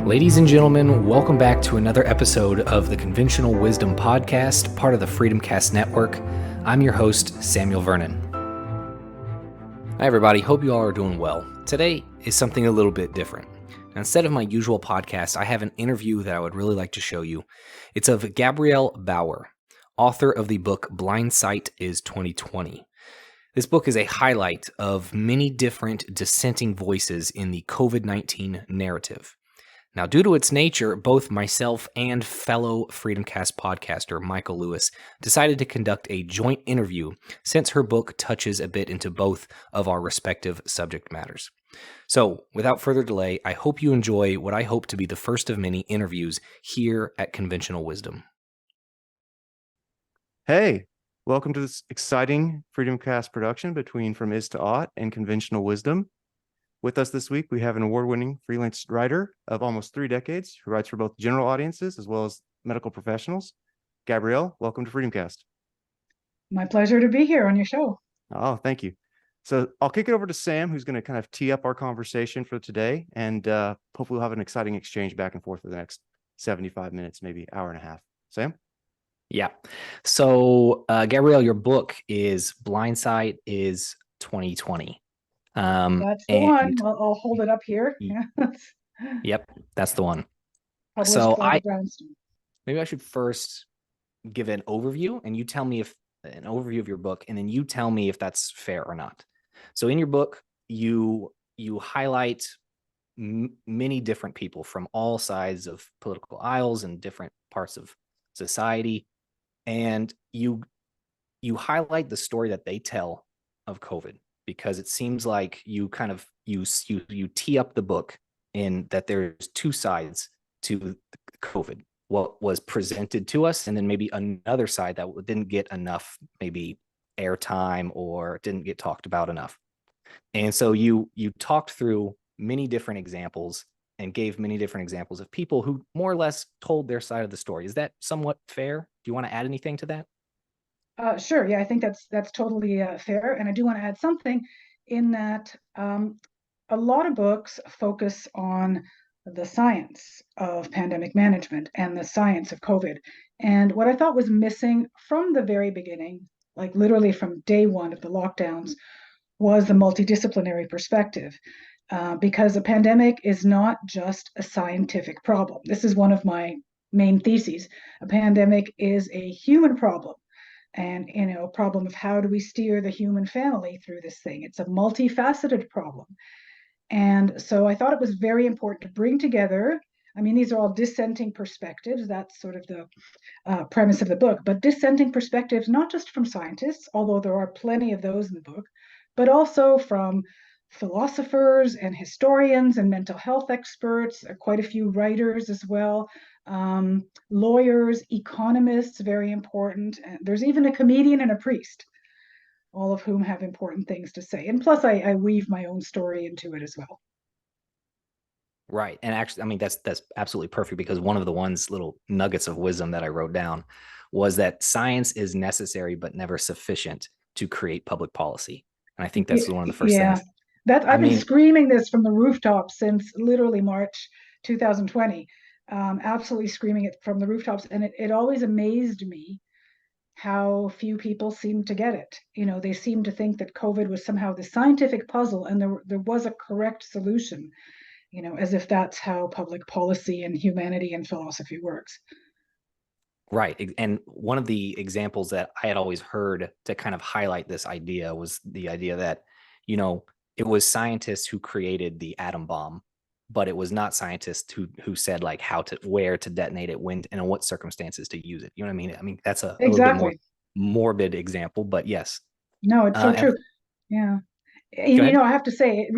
Ladies and gentlemen, welcome back to another episode of the Conventional Wisdom Podcast, part of the FreedomCast Network. I'm your host, Samuel Vernon. Hi everybody, hope you all are doing well. Today is something a little bit different. Instead of my usual podcast, I have an interview that I would really like to show you. It's of Gabrielle Bauer, author of the book Blindsight is 2020. This book is a highlight of many different dissenting voices in the COVID-19 narrative. Now, due to its nature, both myself and fellow FreedomCast podcaster Michael Lewis decided to conduct a joint interview since her book touches a bit into both of our respective subject matters. So, without further delay, I hope you enjoy what I hope to be the first of many interviews here at Conventional Wisdom. Hey, welcome to this exciting FreedomCast production between From Is to Ought and Conventional Wisdom. With us this week, we have an award-winning freelance writer of almost 3 decades who writes for both general audiences as well as medical professionals. Gabrielle, welcome to FreedomCast. My pleasure to be here on your show. Oh, thank you. So I'll kick it over to Sam, who's going to kind of tee up our conversation for today, and hopefully we'll have an exciting exchange back and forth for the next 75 minutes, maybe hour and a half. Sam? Yeah. So, Gabrielle, your book is Blindsight is 2020. That's the one. I'll hold it up here. Yep, that's the one. Published So by Brownstone. maybe I should first give an overview, and you tell me if an overview of your book, and then you tell me if that's fair or not. So in your book, you highlight many different people from all sides of political aisles and different parts of society, and you highlight the story that they tell of COVID, because it seems like you kind of you tee up the book in that there's two sides to COVID. What was presented to us, and then maybe another side that didn't get enough maybe airtime or didn't get talked about enough. And so you talked through many different examples and gave many different examples of people who more or less told their side of the story. Is that somewhat fair? Do you want to add anything to that? Sure. Yeah, I think that's totally fair. And I do want to add something in that a lot of books focus on the science of pandemic management and the science of COVID. And what I thought was missing from the very beginning, like literally from day one of the lockdowns, was the multidisciplinary perspective. Because a pandemic is not just a scientific problem. This is one of my main theses. A pandemic is a human problem. And a problem of how do we steer the human family through this thing. It's a multifaceted problem. And so I thought it was very important to bring together, I mean, these are all dissenting perspectives. That's sort of the premise of the book, but dissenting perspectives, not just from scientists, although there are plenty of those in the book, but also from philosophers and historians and mental health experts, quite a few writers as well, lawyers, economists, very important. And there's even a comedian and a priest, all of whom have important things to say. And plus, I weave my own story into it as well. Right. And actually, I mean, that's absolutely perfect, because one of the little nuggets of wisdom that I wrote down was that science is necessary but never sufficient to create public policy. And I think that's one of the first things. I've been screaming this from the rooftops since literally March 2020, absolutely screaming it from the rooftops. And it always amazed me how few people seem to get it. They seem to think that COVID was somehow the scientific puzzle and there was a correct solution, as if that's how public policy and humanity and philosophy works. Right. And one of the examples that I had always heard to kind of highlight this idea was the idea that, it was scientists who created the atom bomb, but it was not scientists who said like where to detonate it, when, and in what circumstances to use it. You know what I mean? I mean, that's a little bit more morbid example, but yes. No, it's so true. Yeah. And, I have to say,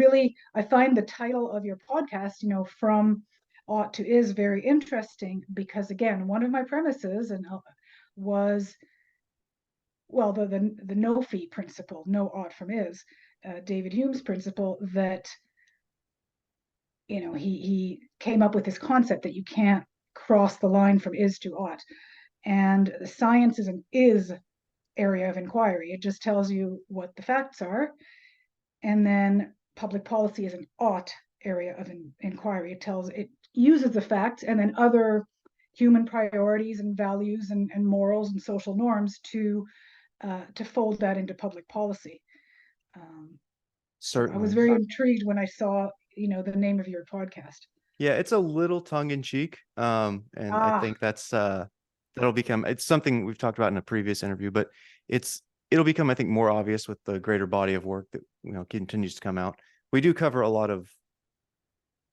I find the title of your podcast, From Ought to Is, very interesting, because again, one of my premises was, well, the no fee principle, no ought from is, David Hume's principle, that he came up with this concept that you can't cross the line from is to ought, and science is an is area of inquiry. It just tells you what the facts are, and then public policy is an ought area of inquiry. It uses the facts and then other human priorities and values and morals and social norms to fold that into public policy. So I was Certainly. very intrigued when I saw, the name of your podcast. Yeah, it's a little tongue in cheek. And I Ah, think that'll become, it's something we've talked about in a previous interview, but it'll become, I think, more obvious with the greater body of work that, continues to come out. We do cover a lot of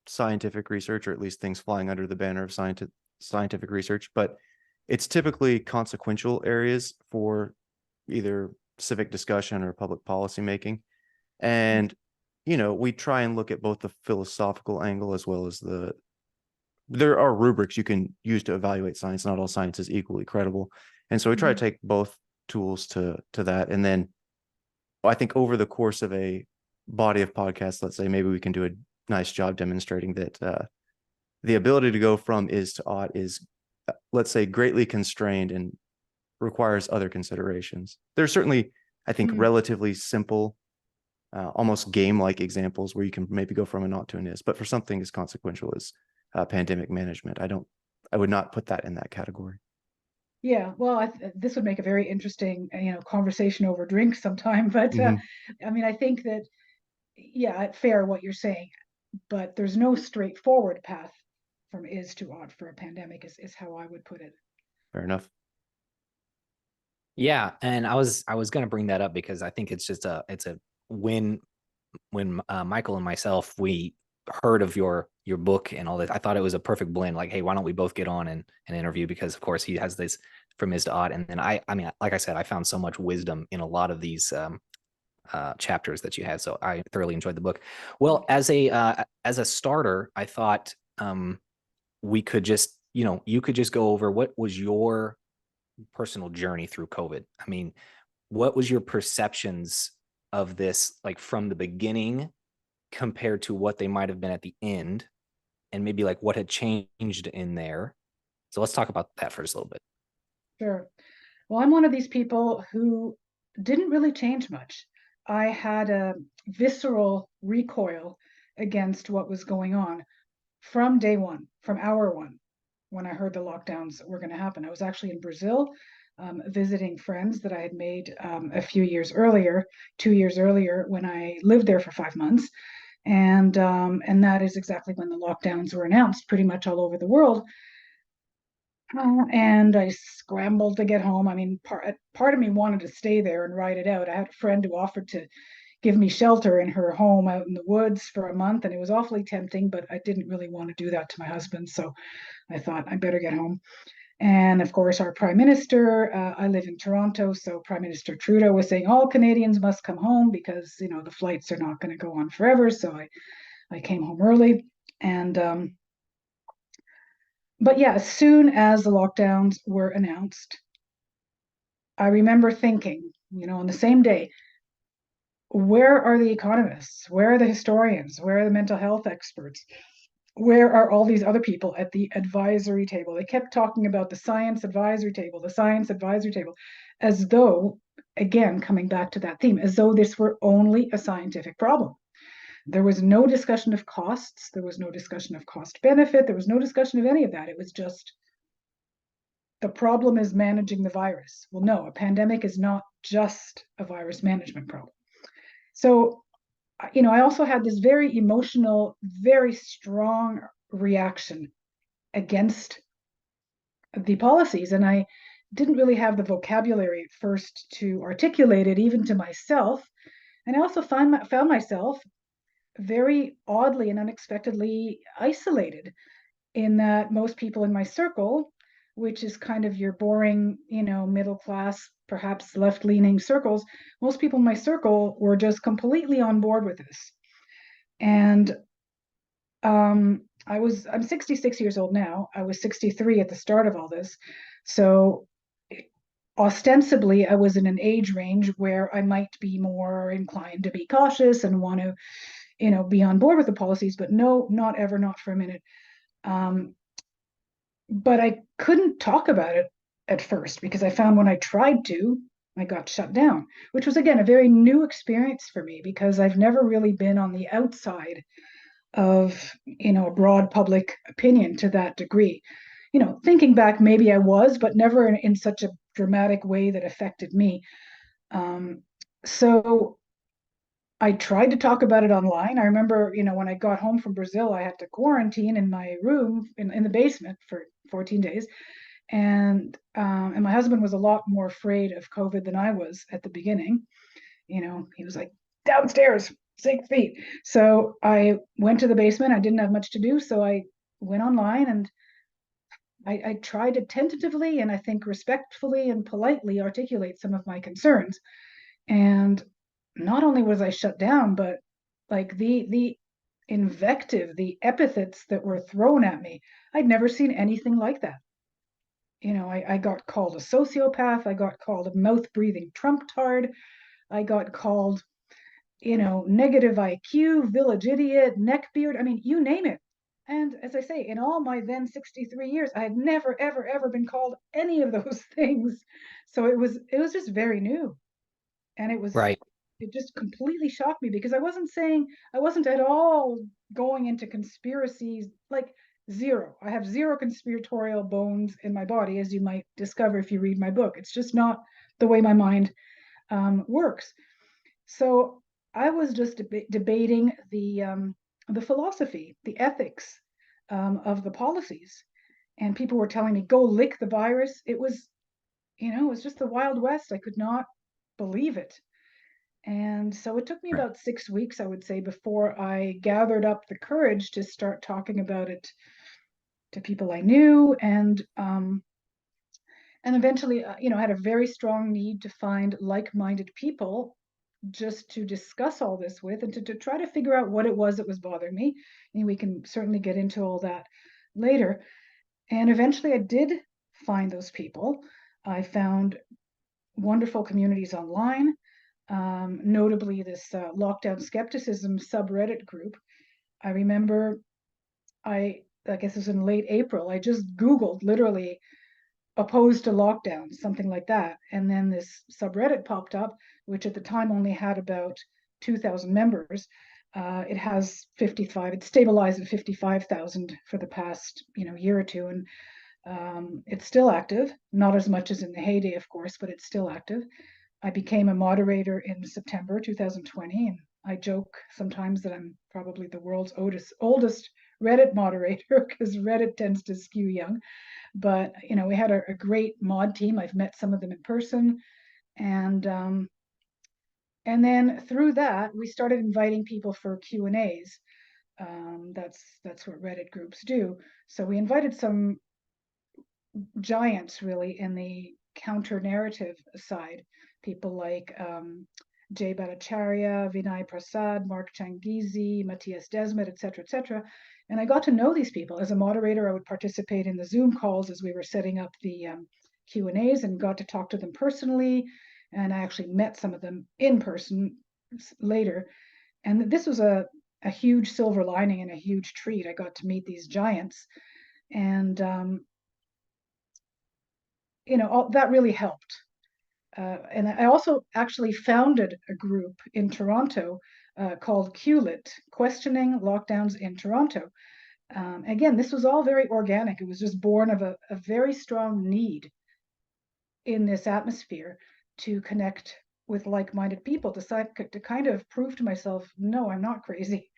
scientific research, or at least things flying under the banner of scientific research, but it's typically consequential areas for either civic discussion or public policy making. And, we try and look at both the philosophical angle as well as there are rubrics you can use to evaluate science. Not all science is equally credible. And so we try to take both tools to that. And then I think over the course of a body of podcasts, let's say, maybe we can do a nice job demonstrating that the ability to go from is to ought is, let's say, greatly constrained and requires other considerations. There's certainly, I think, relatively simple, almost game-like examples where you can maybe go from an ought to an is, but for something as consequential as pandemic management, I would not put that in that category. yeah. Well, this would make a very interesting, conversation over drinks sometime. But I mean, I think that, yeah, fair what you're saying, but there's no straightforward path from is to ought for a pandemic is how I would put it. Fair enough. Yeah, and I was going to bring that up because I think it's a when Michael and myself, we heard of your book and all that, I thought it was a perfect blend. Like, hey, why don't we both get on and interview? Because of course he has this from is to ought, and then I mean, like I said, I found so much wisdom in a lot of these chapters that you had, so I thoroughly enjoyed the book. Well, as a starter, I thought we could just, you could just go over what was your personal journey through COVID. I mean, what was your perceptions of this, like from the beginning compared to what they might have been at the end, and maybe like what had changed in there? So let's talk about that first a little bit. Sure. Well, I'm one of these people who didn't really change much. I had a visceral recoil against what was going on from day one, from hour one, when I heard the lockdowns were going to happen. I was actually in Brazil, visiting friends that I had made a few years earlier, 2 years earlier, when I lived there for 5 months. And that is exactly when the lockdowns were announced pretty much all over the world. And I scrambled to get home. I mean, part of me wanted to stay there and ride it out. I had a friend who offered to give me shelter in her home out in the woods for a month, and it was awfully tempting, but I didn't really want to do that to my husband. So I thought I better get home. And of course, our prime minister, I live in Toronto, so Prime Minister Trudeau was saying all Canadians must come home because, the flights are not going to go on forever. So I came home early. And but yeah, as soon as the lockdowns were announced, I remember thinking, on the same day, where are the economists? Where are the historians? Where are the mental health experts? Where are all these other people at the advisory table? They kept talking about the science advisory table, as though, again, coming back to that theme, as though this were only a scientific problem. There was no discussion of costs. There was no discussion of cost benefit. There was no discussion of any of that. It was just the problem is managing the virus. Well, no, a pandemic is not just a virus management problem. So, I also had this very emotional, very strong reaction against the policies. And I didn't really have the vocabulary at first to articulate it, even to myself. And I also found myself very oddly and unexpectedly isolated, in that most people in my circle, which is kind of your boring, middle class, perhaps left leaning circles, most people in my circle were just completely on board with this. And I'm 66 years old now. I was 63 at the start of all this. So ostensibly, I was in an age range where I might be more inclined to be cautious and want to, be on board with the policies, but no, not ever, not for a minute. But I couldn't talk about it at first because I found when I tried to, I got shut down, which was, again, a very new experience for me because I've never really been on the outside of, a broad public opinion to that degree. Thinking back, maybe I was, but never in such a dramatic way that affected me. So I tried to talk about it online. I remember, when I got home from Brazil, I had to quarantine in my room in the basement for 14 days. And my husband was a lot more afraid of COVID than I was at the beginning. He was like, downstairs, 6 feet. So I went to the basement. I didn't have much to do. So I went online and I tried to tentatively and I think respectfully and politely articulate some of my concerns. And not only was I shut down, but like the invective, the epithets that were thrown at me, I'd never seen anything like that. I got called a sociopath. I got called a mouth breathing Trump tard. I got called, negative IQ, village idiot, neckbeard. I mean, you name it. And as I say, in all my then 63 years, I had never, ever, ever been called any of those things. So it was just very new. And Right. it just completely shocked me because I wasn't at all going into conspiracies, like zero. I have zero conspiratorial bones in my body, as you might discover if you read my book. It's just not the way my mind works. So I was just debating the philosophy, the ethics of the policies, and people were telling me, "Go lick the virus." It was just the Wild West. I could not believe it. And so it took me Right. about 6 weeks, I would say, before I gathered up the courage to start talking about it to people I knew, and eventually, had a very strong need to find like-minded people just to discuss all this with and to try to figure out what it was that was bothering me. And we can certainly get into all that later. And eventually, I did find those people. I found wonderful communities online, notably this lockdown skepticism subreddit group. I remember I guess it was in late April, I just Googled literally opposed to lockdown, something like that. And then this subreddit popped up, which at the time only had about 2,000 members. It has 55, it's stabilized at 55,000 for the past, year or two. And it's still active, not as much as in the heyday, of course, but it's still active. I became a moderator in September 2020, and I joke sometimes that I'm probably the world's oldest Reddit moderator because Reddit tends to skew young. But we had a great mod team. I've met some of them in person, and then through that we started inviting people for Q&As. That's what Reddit groups do. So we invited some giants really in the counter narrative side, people like Jay Bhattacharya, Vinay Prasad, Mark Changizi, Matthias Desmet, et cetera. And I got to know these people. As a moderator, I would participate in the Zoom calls as we were setting up the Q&As and got to talk to them personally. And I actually met some of them in person later. And this was a huge silver lining and a huge treat. I got to meet these giants. And that really helped. And I also actually founded a group in Toronto called QLIT, Questioning Lockdowns in Toronto. Again, this was all very organic. It was just born of a very strong need in this atmosphere to connect with like-minded people, to kind of prove to myself, no, I'm not crazy.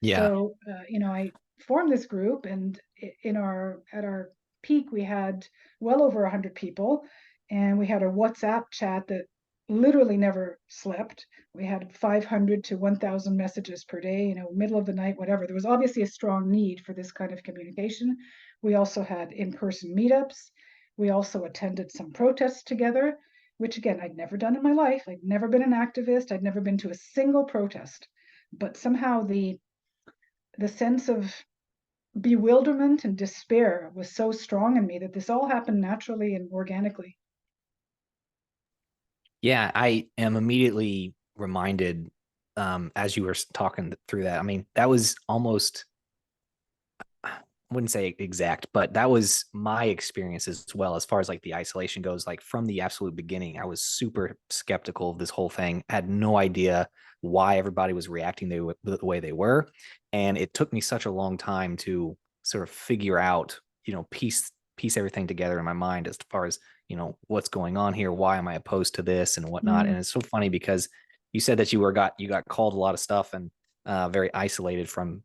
Yeah. So, I formed this group, and at our peak, we had well over 100 people, and we had a WhatsApp chat that literally never slept. We had 500 to 1,000 messages per day, middle of the night, whatever. There was obviously a strong need for this kind of communication. We also had in-person meetups. We also attended some protests together, which again, I'd never done in my life. I'd never been an activist. I'd never been to a single protest. But somehow the sense of bewilderment and despair was so strong in me that this all happened naturally and organically. Yeah, I am immediately reminded as you were talking through that. I mean, that was almost wouldn't say exact, but that was my experience as well. As far as like the isolation goes, like from the absolute beginning, I was super skeptical of this whole thing. Had no idea why everybody was reacting the way they were. And it took me such a long time to sort of figure out, piece everything together in my mind as far as, what's going on here. Why am I opposed to this and whatnot? And it's so funny because you said that you got called a lot of stuff and very isolated from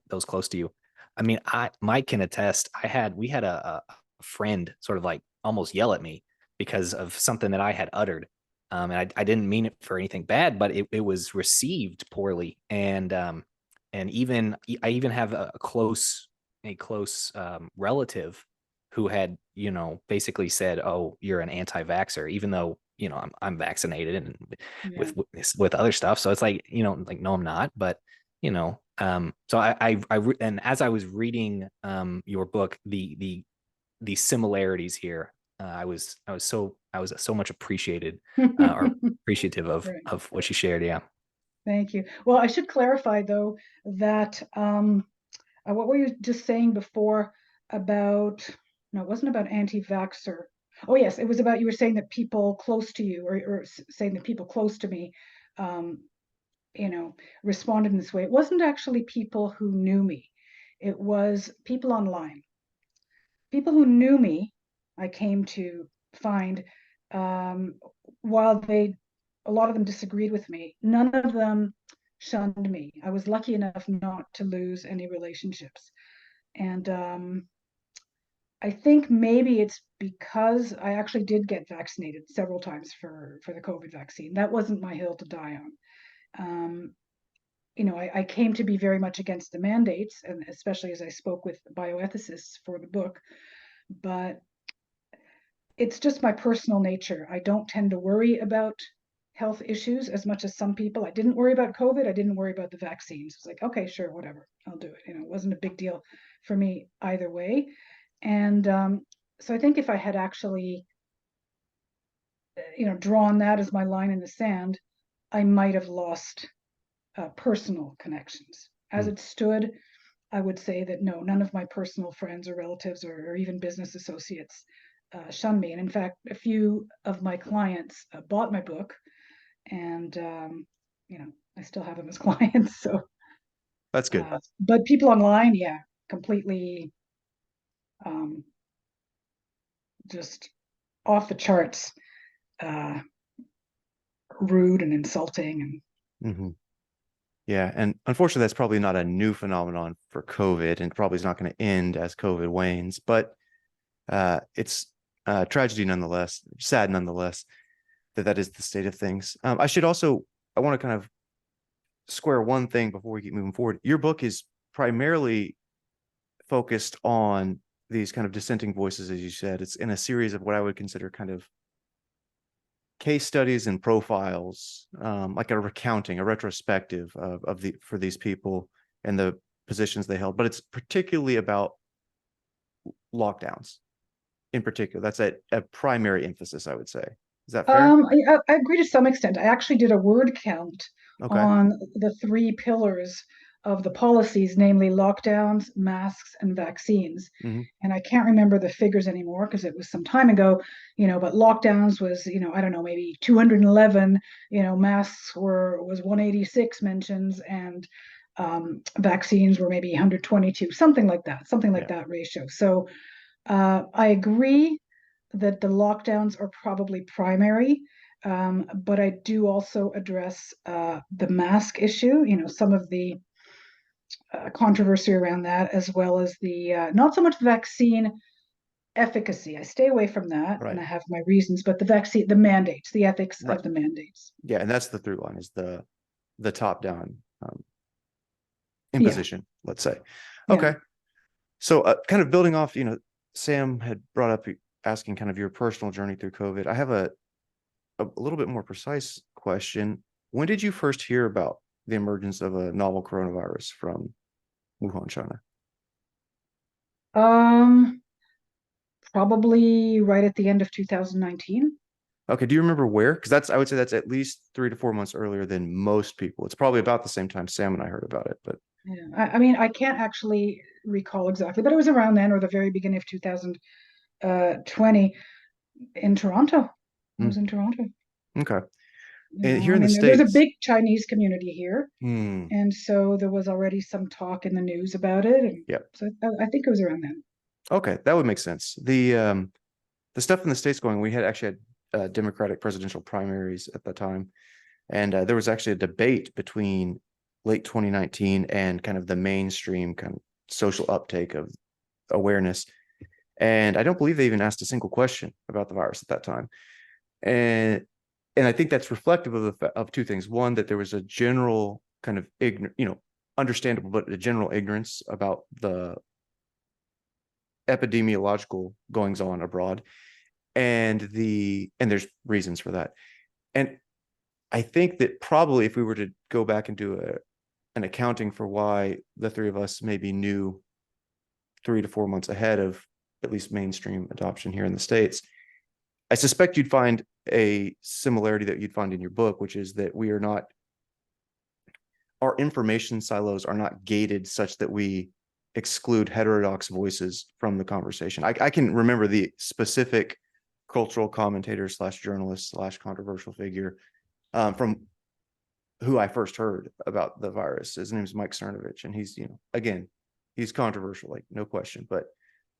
those close to you. I mean, Mike can attest. We had a friend sort of like almost yell at me because of something that I had uttered. And I didn't mean it for anything bad, but it was received poorly. And even I even have a close relative who had, basically said, "Oh, you're an anti-vaxxer," even though, I'm vaccinated and Yeah. with other stuff. So it's like, like, no, I'm not. But so and as I was reading your book, the similarities here, I was so much appreciated or appreciative Right. of what you shared. Yeah. Thank you. Well, I should clarify though that what were you just saying before about, no, it wasn't about anti-vaxxer. Oh yes, it was about, you were saying that people close to you, or saying that people close to me, um, responded in this way. It wasn't actually people who knew me. It was people online. People who knew me, I came to find, um, while a lot of them disagreed with me, none of them shunned me. I was lucky enough not to lose any relationships. And I think maybe it's because I actually did get vaccinated several times for the COVID vaccine. That wasn't my hill to die on. Um, I came to be very much against the mandates, and especially as I spoke with bioethicists for the book. But it's just my personal nature. I don't tend to worry about health issues as much as some people. I didn't worry about COVID. I didn't worry about the vaccines. It's like, okay, sure, whatever, I'll do it. It wasn't a big deal for me either way. And so I think if I had actually, drawn that as my line in the sand, I might have lost personal connections. As Hmm. it stood, I would say that no, none of my personal friends or relatives or even business associates shun me. And in fact, a few of my clients bought my book, and I still have them as clients. So, That's good. but people online, yeah, completely um, just off the charts, uh, rude and insulting, and Hmm. Yeah, and unfortunately, that's probably not a new phenomenon for COVID, and probably is not going to end as COVID wanes. But it's tragedy nonetheless, sad nonetheless that is the state of things. I want to kind of square one thing before we keep moving forward. Your book is primarily focused on these kind of dissenting voices, as you said. It's in a series of what I would consider kind of case studies and profiles, like a recounting, a retrospective for these people and the positions they held. But it's particularly about lockdowns in particular. That's a primary emphasis, I would say. Is that fair? I agree to some extent. I actually did a word count Okay. on the three pillars of the policies, namely lockdowns, masks, and vaccines. Hmm. And I can't remember the figures anymore because it was some time ago, but lockdowns was, I don't know, maybe 211, masks was 186 mentions, and vaccines were maybe 122, something like Yeah. that ratio. So I agree that the lockdowns are probably primary, but I do also address the mask issue, some of the controversy around that, as well as the not so much vaccine efficacy. I stay away from that, and Right. I have my reasons, but the vaccine, the mandates, the ethics Right. of the mandates. Yeah, and that's the through line, is the top down Yeah, imposition, let's say. yeah. Okay. So kind of building off, Sam had brought up asking kind of your personal journey through COVID. I have a little bit more precise question. When did you first hear about the emergence of a novel coronavirus from Wuhan, China? Um, Probably right at the end of 2019. Okay, do you remember where? Because I would say that's at least 3 to 4 months earlier than most people. It's probably about the same time Sam and I heard about it, but Yeah. I mean, I can't actually recall exactly, but it was around then or the very beginning of 2020 in Toronto. I was Hmm, in Toronto. okay. You And know, here I in the mean, there's a States, big Chinese community here, hmm, and so there was already some talk in the news about it, and yep. so I think it was around then. Okay, that would make sense. The stuff in the States going, we had actually had Democratic presidential primaries at the time. And there was actually a debate between late 2019 and kind of the mainstream kind of social uptake of awareness. And I don't believe they even asked a single question about the virus at that time. And and I think that's reflective of two things. One, that there was a general kind of understandable, but a general ignorance about the epidemiological goings on abroad, and there's reasons for that. And I think that probably if we were to go back and do an accounting for why the three of us maybe knew 3 to 4 months ahead of at least mainstream adoption here in the States, I suspect you'd find a similarity that you'd find in your book, which is that our information silos are not gated such that we exclude heterodox voices from the conversation. I can remember the specific cultural commentator slash journalist slash controversial figure from who I first heard about the virus. His name is Mike Cernovich, and he's, again, he's controversial, like no question, but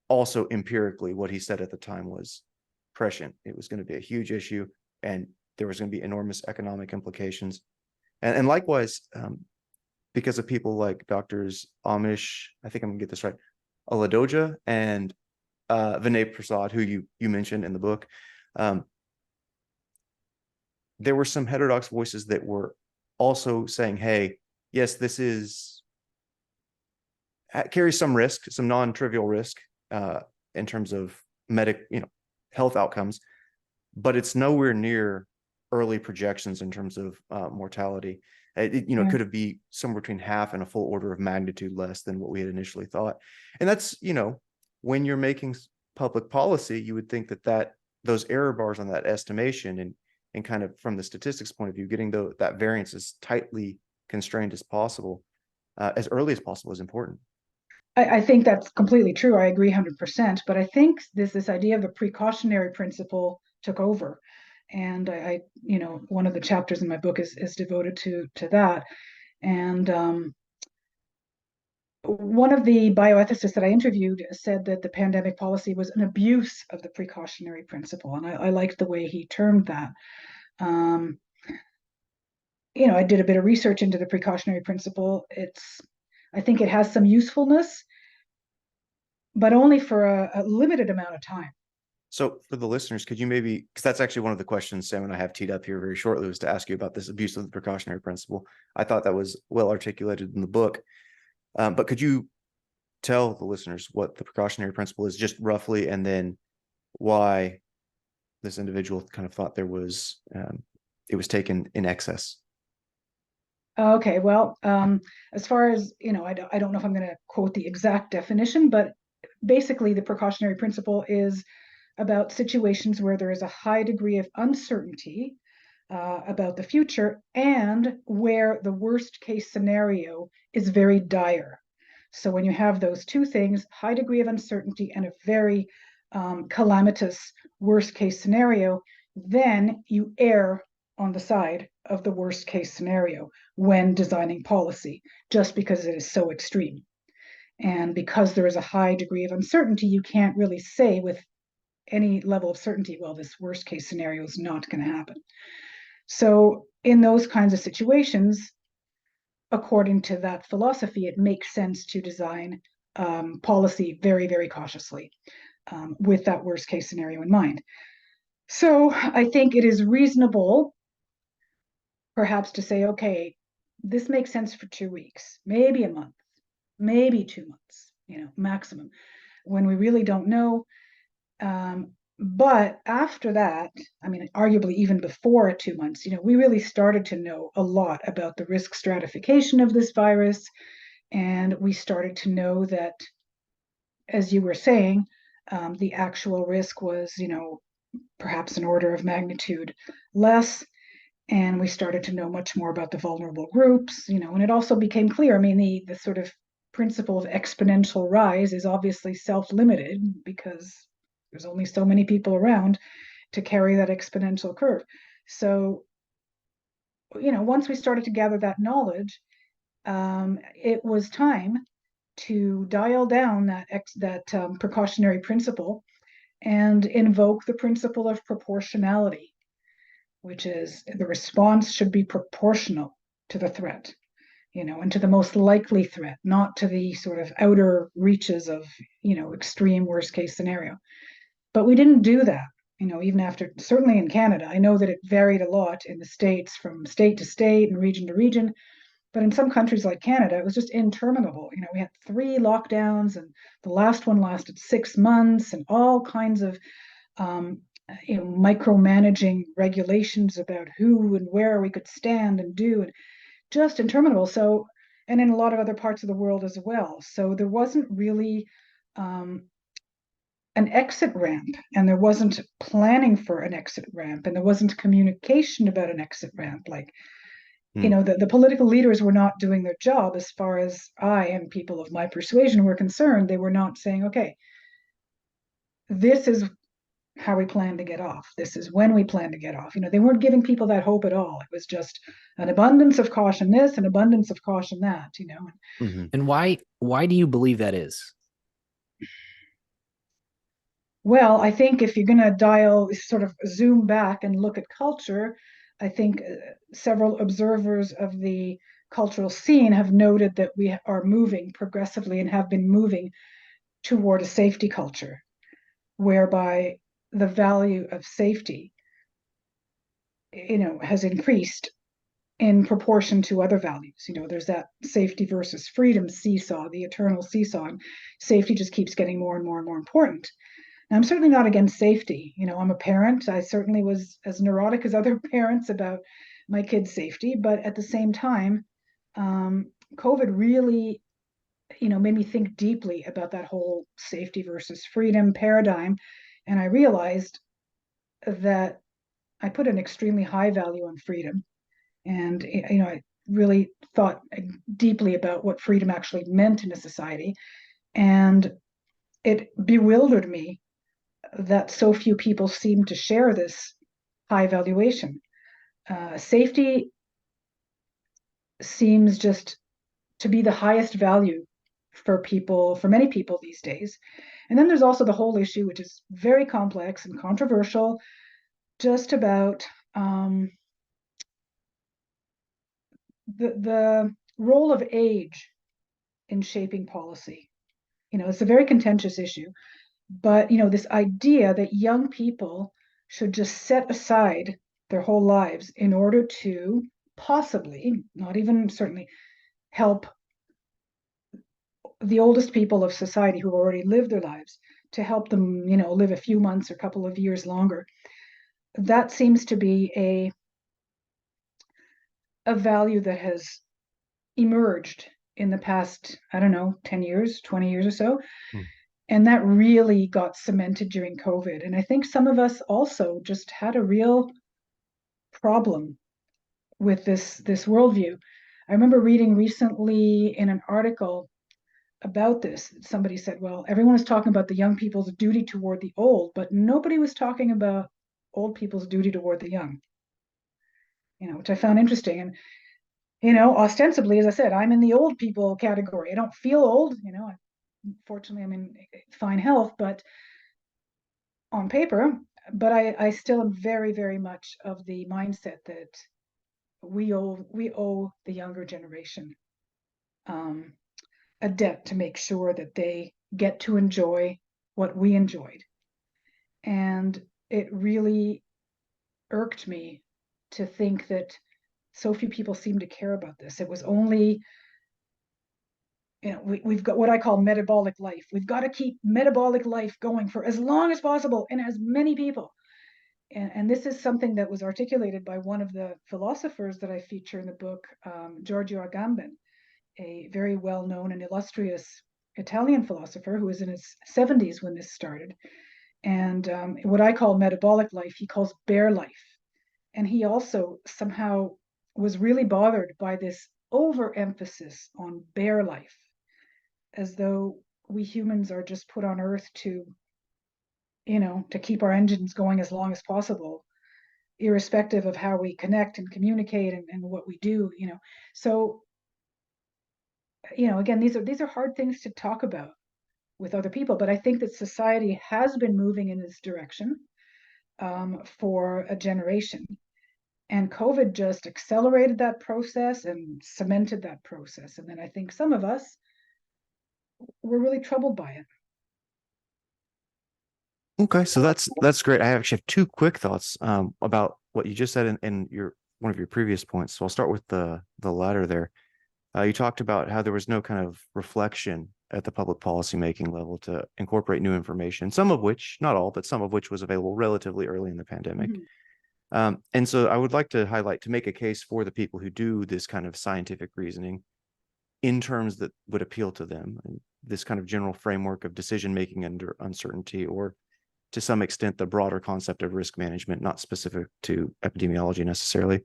also empirically, what he said at the time was prescient. It was going to be a huge issue, and there was going to be enormous economic implications. And likewise, because of people like doctors Amish, I think I'm going to get this right, Aladoja and Vinay Prasad, who you mentioned in the book, um, there were some heterodox voices that were also saying, hey, yes, this is carries some risk, some non-trivial risk in terms of health outcomes, but it's nowhere near early projections in terms of mortality. It Yeah. could be somewhere between half and a full order of magnitude less than what we had initially thought. And that's, when you're making public policy, you would think that those error bars on that estimation and kind of from the statistics point of view, getting that variance as tightly constrained as possible, as early as possible, is important. I think that's completely true. I agree 100%. But I think this idea of a precautionary principle took over. And one of the chapters in my book is devoted to that. And one of the bioethicists that I interviewed said that the pandemic policy was an abuse of the precautionary principle. And I liked the way he termed that. Um, I did a bit of research into the precautionary principle. I think it has some usefulness, but only for a limited amount of time. So for the listeners, could you maybe, because that's actually one of the questions Sam and I have teed up here very shortly, was to ask you about this abuse of the precautionary principle. I thought that was well articulated in the book. But could you tell the listeners what the precautionary principle is, just roughly, and then why this individual kind of thought it was taken in excess? Okay, well, as far as, I don't know if I'm going to quote the exact definition, but basically the precautionary principle is about situations where there is a high degree of uncertainty about the future and where the worst case scenario is very dire. So when you have those two things, high degree of uncertainty and a very calamitous worst case scenario, then you err on the side of the worst case scenario when designing policy, just because it is so extreme. And because there is a high degree of uncertainty, you can't really say with any level of certainty, well, this worst case scenario is not going to happen. So in those kinds of situations, according to that philosophy, it makes sense to design policy very, very cautiously with that worst case scenario in mind. So I think it is reasonable, perhaps, to say, okay, this makes sense for 2 weeks, maybe a month, maybe 2 months, maximum, when we really don't know. But after that, I mean, arguably even before 2 months, we really started to know a lot about the risk stratification of this virus. And we started to know that, as you were saying, the actual risk was, perhaps an order of magnitude less. And we started to know much more about the vulnerable groups, and it also became clear. I mean, the sort of principle of exponential rise is obviously self-limited because there's only so many people around to carry that exponential curve. So, once we started to gather that knowledge, it was time to dial down that precautionary principle and invoke the principle of proportionality, which is the response should be proportional to the threat, and to the most likely threat, not to the sort of outer reaches of, extreme worst case scenario. But we didn't do that, even after, certainly in Canada. I know that it varied a lot in the States from state to state and region to region. But in some countries like Canada, it was just interminable. We had 3 lockdowns, and the last one lasted 6 months, and all kinds of micromanaging regulations about who and where we could stand and do, and just interminable. So, and in a lot of other parts of the world as well. So there wasn't really an exit ramp, and there wasn't planning for an exit ramp, and there wasn't communication about an exit ramp. Like, the political leaders were not doing their job as far as I and people of my persuasion were concerned. They were not saying, okay, this is how we plan to get off. This is when we plan to get off. They weren't giving people that hope at all. It was just an abundance of caution this, an abundance of caution that, Mm-hmm. And why do you believe that is? Well, I think if you're going to sort of zoom back and look at culture, I think several observers of the cultural scene have noted that we are moving progressively and have been moving toward a safety culture, whereby the value of safety, has increased in proportion to other values. There's that safety versus freedom seesaw, the eternal seesaw, and safety just keeps getting more and more and more important. Now, I'm certainly not against safety. I'm a parent. I certainly was as neurotic as other parents about my kids' safety, but at the same time, COVID really, made me think deeply about that whole safety versus freedom paradigm. And I realized that I put an extremely high value on freedom. And, I really thought deeply about what freedom actually meant in a society. And it bewildered me that so few people seem to share this high valuation. Safety seems just to be the highest value for many people these days. And then there's also the whole issue, which is very complex and controversial, just about the role of age in shaping policy. It's a very contentious issue, but this idea that young people should just set aside their whole lives in order to possibly, not even certainly, help the oldest people of society who already lived their lives, to help them, live a few months or a couple of years longer. That seems to be a value that has emerged in the past, I don't know, 10 years, 20 years or so. And that really got cemented during COVID. And I think some of us also just had a real problem with this worldview. I remember reading recently in an article about this. Somebody said, well, everyone was talking about the young people's duty toward the old, but nobody was talking about old people's duty toward the young, which I found interesting. And, ostensibly, as I said, I'm in the old people category. I don't feel old, fortunately, I'm in fine health, but on paper, but I still am very, very much of the mindset that we owe the younger generation a debt to make sure that they get to enjoy what we enjoyed. And it really irked me to think that so few people seem to care about this. It was only, we've got what I call metabolic life. We've got to keep metabolic life going for as long as possible and as many people. And this is something that was articulated by one of the philosophers that I feature in the book, Giorgio Agamben, a very well-known and illustrious Italian philosopher who was in his 70s when this started. And what I call metabolic life, he calls bare life. And he also somehow was really bothered by this overemphasis on bare life, as though we humans are just put on Earth to, to keep our engines going as long as possible, irrespective of how we connect and communicate and what we do. So, again, these are hard things to talk about with other people, but I think that society has been moving in this direction for a generation. And COVID just accelerated that process and cemented that process. And then I think some of us were really troubled by it. Okay, so that's great. I actually have two quick thoughts about what you just said in your one of your previous points. So I'll start with the latter there. You talked about how there was no kind of reflection at the public policy making level to incorporate new information, some of which, not all, but some of which was available relatively early in the pandemic. And so I would like to highlight, to make a case for the people who do this kind of scientific reasoning in terms that would appeal to them, and this kind of general framework of decision making under uncertainty, or to some extent the broader concept of risk management, not specific to epidemiology necessarily.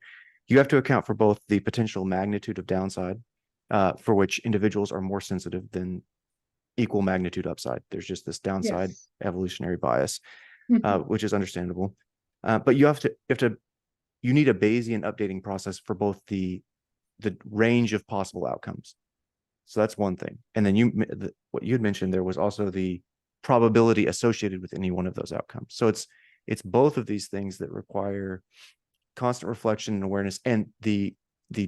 You have to account for both the potential magnitude of downside, for which individuals are more sensitive than equal magnitude upside. There's just this downside evolutionary bias, which is understandable. But you need a Bayesian updating process for both the range of possible outcomes. So that's one thing. And then what you had mentioned there was also the probability associated with any one of those outcomes. So it's both of these things that require constant reflection and awareness, and the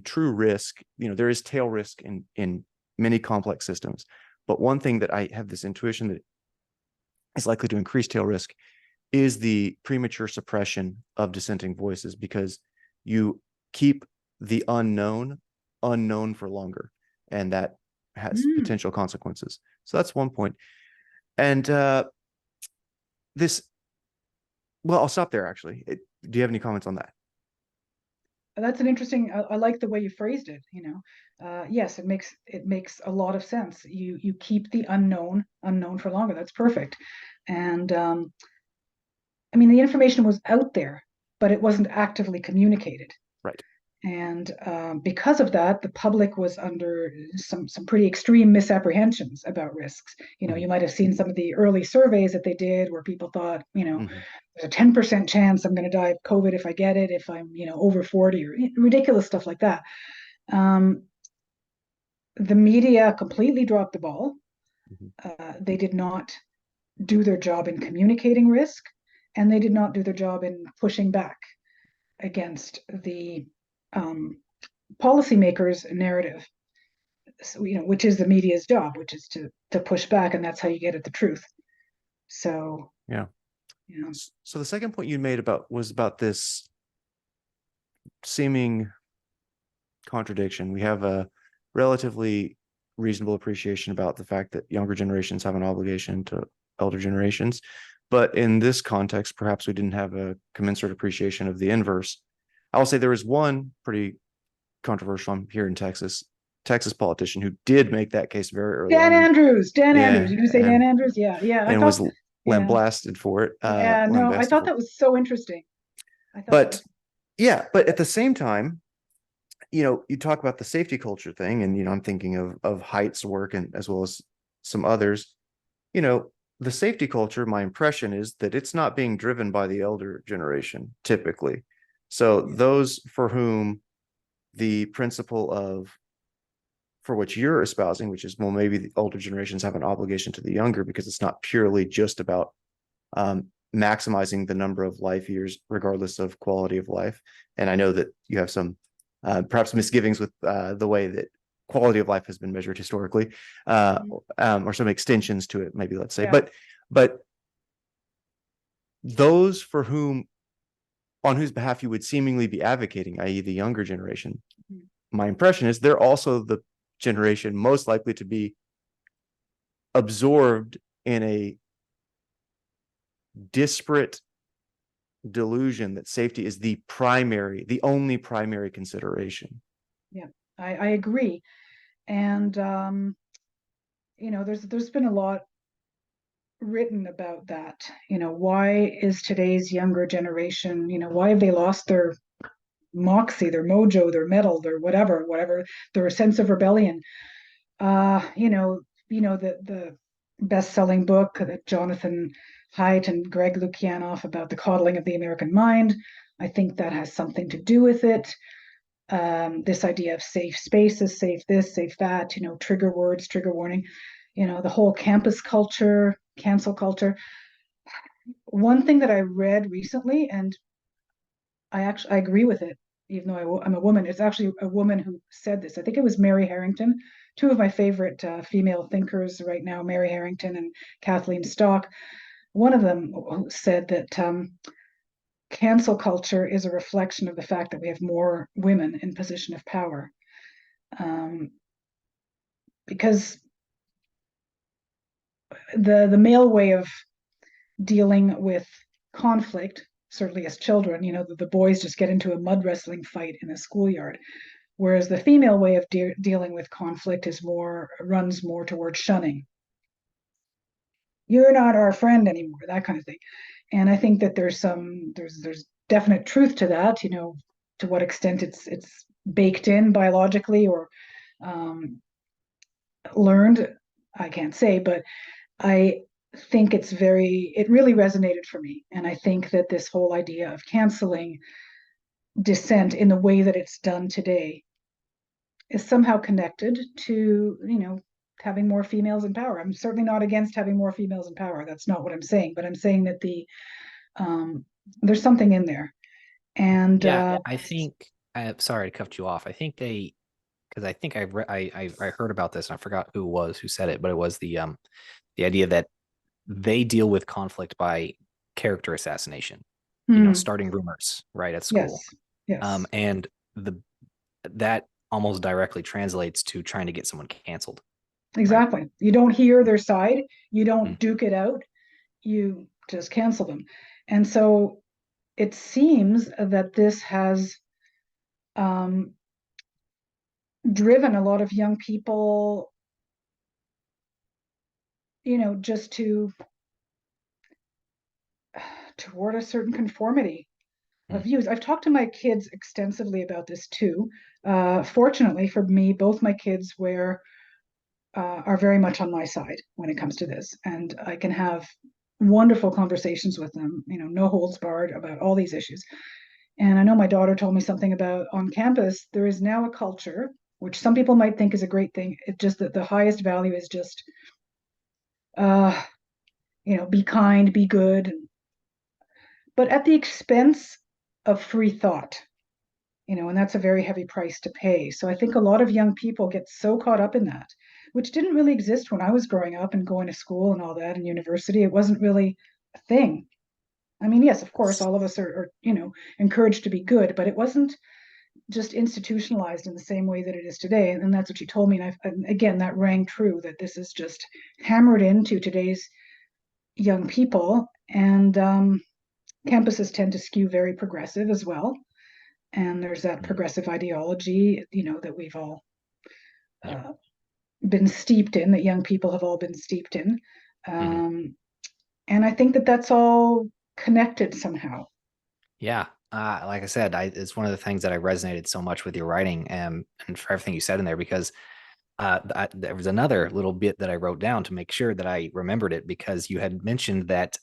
true risk. There is tail risk in many complex systems, but one thing that I have this intuition that is likely to increase tail risk is the premature suppression of dissenting voices, because you keep the unknown for longer, and that has potential consequences. So that's one point. And well, I'll stop there actually. Do you have any comments on that? That's an interesting, I like the way you phrased it, yes, it makes a lot of sense. You keep the unknown for longer. That's perfect. And I mean, the information was out there, but it wasn't actively communicated. Right. And because of that, the public was under some pretty extreme misapprehensions about risks. You might have seen some of the early surveys that they did where people thought, there's a 10% chance I'm going to die of COVID if I get it, if I'm, over 40, or ridiculous stuff like that. The media completely dropped the ball. They did not do their job in communicating risk, and they did not do their job in pushing back against the policymakers' narrative, which is the media's job, which is to push back, and that's how you get at the truth. So yeah. So the second point you made was about this seeming contradiction. We have a relatively reasonable appreciation about the fact that younger generations have an obligation to elder generations, but in this context, perhaps we didn't have a commensurate appreciation of the inverse. I will say there is one pretty controversial, I'm here in Texas politician who did make that case very early Dan on. Andrews. You say Dan Andrews? Yeah. And was lambasted for it. I thought that was so interesting. But at the same time, you talk about the safety culture thing, and I'm thinking of Haidt's work, and as well as some others. The safety culture, my impression is that it's not being driven by the elder generation typically. So those for whom the principle for which you're espousing, which is, well, maybe the older generations have an obligation to the younger, because it's not purely just about maximizing the number of life years regardless of quality of life. And I know that you have some perhaps misgivings with the way that quality of life has been measured historically, or some extensions to it, maybe, let's say. But those on whose behalf you would seemingly be advocating, i.e. the younger generation, my impression is they're also the generation most likely to be absorbed in a disparate delusion that safety is the only primary consideration. Yeah, I agree. And there's been a lot written about that. Why is today's younger generation, why have they lost their moxie, their mojo, their mettle, their whatever, their sense of rebellion. The best-selling book that Jonathan Haidt and Greg Lukianoff about the coddling of the American mind. I think that has something to do with it. This idea of safe spaces, safe this, safe that, trigger words, trigger warning, the whole campus culture, cancel culture. One thing that I read recently, and I agree with it, even though I'm a woman. It's actually a woman who said this. I think it was Mary Harrington. Two of my favorite female thinkers right now, Mary Harrington and Kathleen Stock. One of them said that cancel culture is a reflection of the fact that we have more women in position of power. Because the male way of dealing with conflict, certainly as children, the boys just get into a mud wrestling fight in a schoolyard, whereas the female way of dealing with conflict runs more towards shunning. You're not our friend anymore, that kind of thing. And I think that there's definite truth to that, to what extent it's baked in biologically or learned, I can't say, but I think it really resonated for me. And I think that this whole idea of canceling dissent in the way that it's done today is somehow connected to, having more females in power. I'm certainly not against having more females in power. That's not what I'm saying, but I'm saying that there's something in there. And I think, sorry to cut you off. I think because I think I heard about this and I forgot who it was who said it, but it was the idea that they deal with conflict by character assassination, starting rumors right at school. Yes. And that almost directly translates to trying to get someone canceled. Exactly. Right? You don't hear their side. You don't duke it out. You just cancel them. And so it seems that this has driven a lot of young people, just toward a certain conformity of views. I've talked to my kids extensively about this too. Fortunately for me, both my kids are very much on my side when it comes to this, and I can have wonderful conversations with them, no holds barred about all these issues. And I know my daughter told me something about on campus, there is now a culture, which some people might think is a great thing. It's just that the highest value is just, be kind, be good, but at the expense of free thought, and that's a very heavy price to pay. So I think a lot of young people get so caught up in that, which didn't really exist when I was growing up and going to school and all that and university. It wasn't really a thing. I mean, yes, of course, all of us are encouraged to be good, but it wasn't just institutionalized in the same way that it is today. And that's what you told me. And again, that rang true, that this is just hammered into today's young people. And campuses tend to skew very progressive as well. And there's that progressive ideology, that we've all been steeped in, that young people have all been steeped in. And I think that that's all connected somehow. Yeah. Like I said, it's one of the things that I resonated so much with your writing and for everything you said in there, because there was another little bit that I wrote down to make sure that I remembered it, because you had mentioned that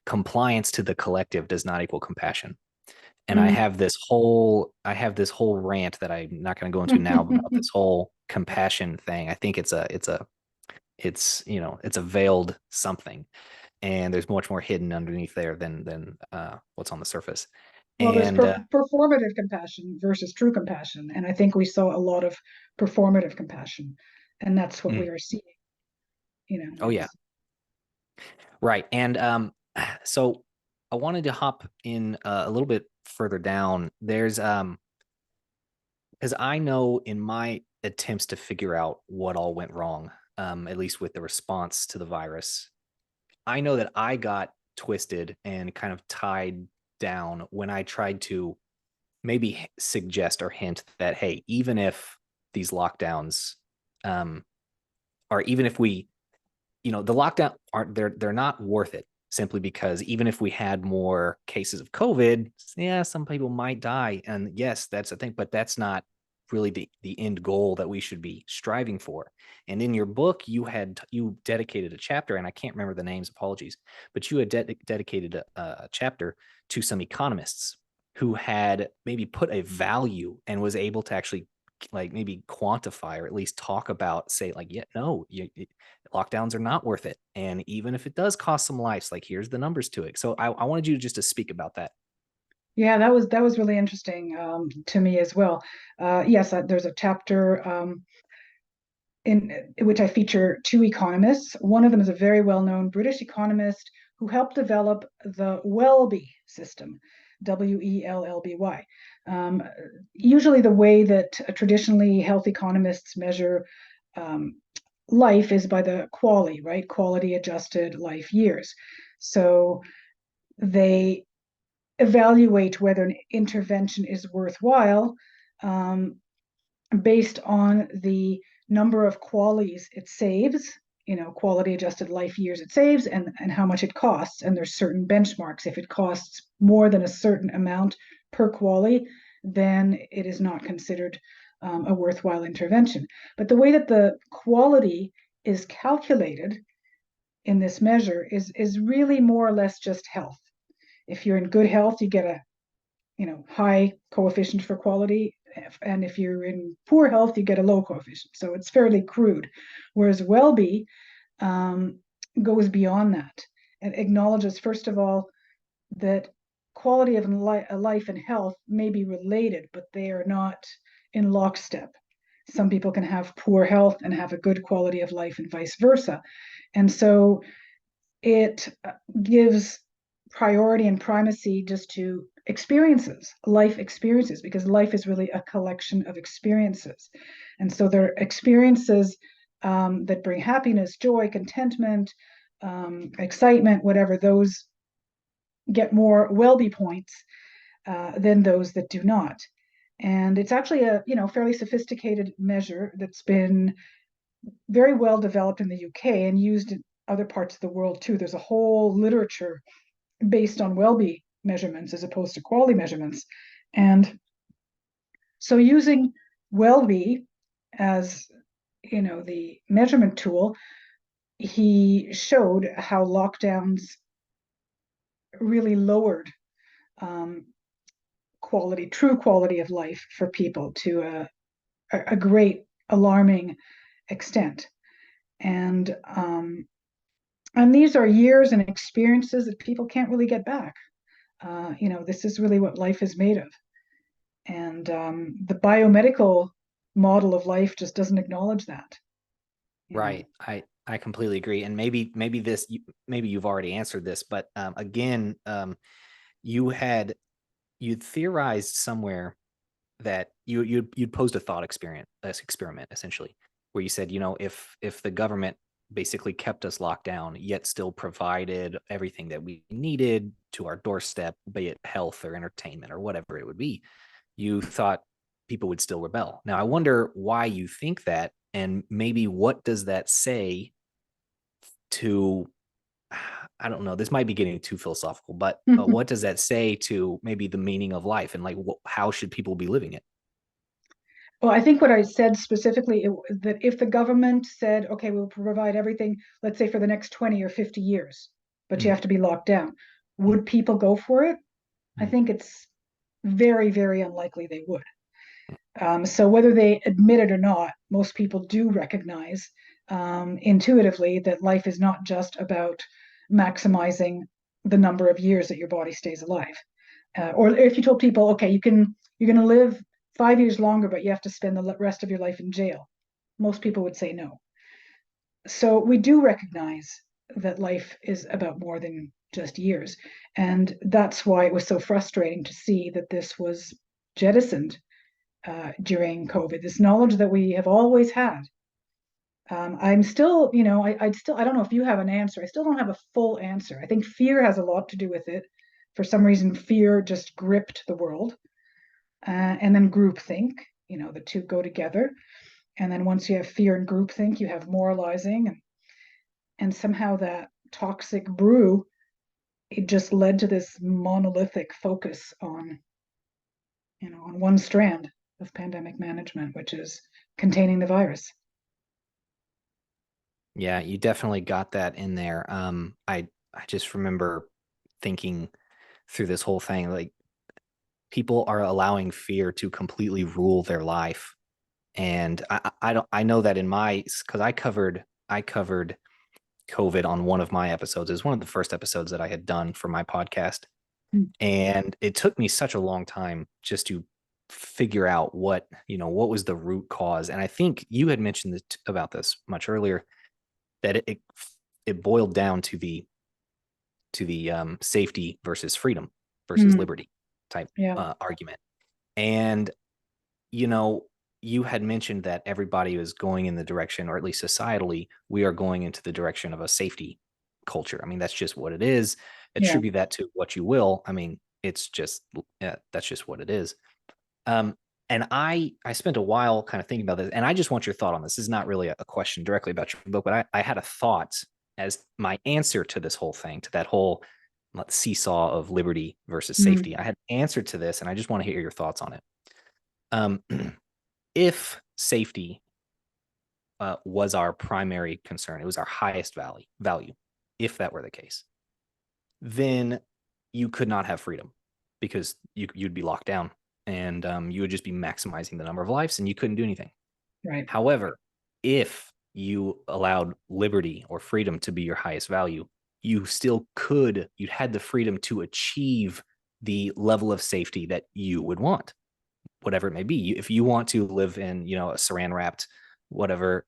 compliance to the collective does not equal compassion. And I have this whole rant that I'm not going to go into now about this whole compassion thing. I think it's a veiled something, and there's much more hidden underneath there than what's on the surface. Well, and there's performative compassion versus true compassion, and I think we saw a lot of performative compassion, and that's what we are seeing. Oh yeah, right. And so I wanted to hop in a little bit further down. There's because I know in my attempts to figure out what all went wrong, at least with the response to the virus, I know that I got twisted and kind of tied down when I tried to maybe suggest or hint that, hey, even if these lockdowns, or even if we, the lockdown they're not worth it. simply because even if we had more cases of COVID, yeah, some people might die. And yes, that's a thing, but that's not really the end goal that we should be striving for. And in your book, you dedicated a chapter, and I can't remember the names, apologies, but you had dedicated a chapter to some economists who had maybe put a value and was able to actually like maybe quantify or at least talk about, say like, yeah, no, lockdowns are not worth it. And even if it does cost some lives, like here's the numbers to it. So I wanted you just to speak about that. Yeah, that was really interesting to me as well. Yes, there's a chapter in which I feature two economists. One of them is a very well-known British economist who helped develop the Welby system, Wellby. Usually, the way that traditionally health economists measure life is by the QALY, right? Quality adjusted life years. So they evaluate whether an intervention is worthwhile um, based on the number of QALYs it saves, quality adjusted life years it saves, and how much it costs. And there's certain benchmarks. If it costs more than a certain amount per QALY, then it is not considered a worthwhile intervention. But the way that the quality is calculated in this measure is really more or less just health. If you're in good health, you get a high coefficient for quality, and if you're in poor health, you get a low coefficient. So it's fairly crude. Whereas Welby goes beyond that and acknowledges, first of all, that quality of life and health may be related, but they are not in lockstep. Some people can have poor health and have a good quality of life, and vice versa. And so it gives priority and primacy just to experiences, life experiences, because life is really a collection of experiences. And so there are experiences that bring happiness, joy, contentment, excitement, whatever, those get more Welby points than those that do not. And it's actually a fairly sophisticated measure that's been very well developed in the UK and used in other parts of the world too. There's a whole literature based on Welby measurements as opposed to quality measurements. And so using Welby as the measurement tool, he showed how lockdowns really lowered true quality of life for people to a great alarming extent. And these are years and experiences that people can't really get back. This is really what life is made of. And the biomedical model of life just doesn't acknowledge that. Right. I completely agree. And maybe you've already answered this, but again, you'd theorized somewhere that you'd posed a thought experiment essentially, where you said, if the government basically kept us locked down, yet still provided everything that we needed to our doorstep, be it health or entertainment or whatever it would be, you thought people would still rebel. Now, I wonder why you think that, and maybe what does that say to, I don't know, this might be getting too philosophical, but what does that say to maybe the meaning of life, and like how should people be living it? Well, I think what I said specifically, that if the government said, okay, we'll provide everything, let's say for the next 20 or 50 years, but you have to be locked down, would people go for it? I think it's very, very unlikely they would. So whether they admit it or not, most people do recognize intuitively that life is not just about maximizing the number of years that your body stays alive. Or if you told people, okay, you're going to live 5 years longer, but you have to spend the rest of your life in jail, most people would say no. So we do recognize that life is about more than just years. And that's why it was so frustrating to see that this was jettisoned during COVID, this knowledge that we have always had. I'm still, I don't know if you have an answer. I still don't have a full answer. I think fear has a lot to do with it. For some reason, fear just gripped the world. And then groupthink, the two go together. And then once you have fear and groupthink, you have moralizing. And somehow that toxic brew it just led to this monolithic focus on, on one strand of pandemic management, which is containing the virus. Yeah, you definitely got that in there. I just remember thinking through this whole thing, like people are allowing fear to completely rule their life. And I know that in my, because I covered COVID on one of my episodes. It was one of the first episodes that I had done for my podcast. Mm. And it took me such a long time just to figure out what was the root cause. And I think you had mentioned about this much earlier, that it boiled down to the safety versus freedom versus liberty type Yeah. argument. And you know, you had mentioned that everybody is going in the direction, or at least societally, we are going into the direction of a safety culture. I mean, that's just what it is. Yeah. Attribute that to what you will. I mean, it's just that's just what it is. Um, and I spent a while kind of thinking about this, and I just want your thought on this. This is not really a question directly about your book, but I had a thought as my answer to this whole thing, to that whole seesaw of liberty versus safety. I had an answer to this, and I just want to hear your thoughts on it. Um, if safety was our primary concern, it was our highest value. If that were the case, then you could not have freedom, because you'd be locked down, and you would just be maximizing the number of lives, and you couldn't do anything. Right. However, if you allowed liberty or freedom to be your highest value, you still could. You had the freedom to achieve the level of safety that you would want, whatever it may be. If you want to live in, a saran wrapped, whatever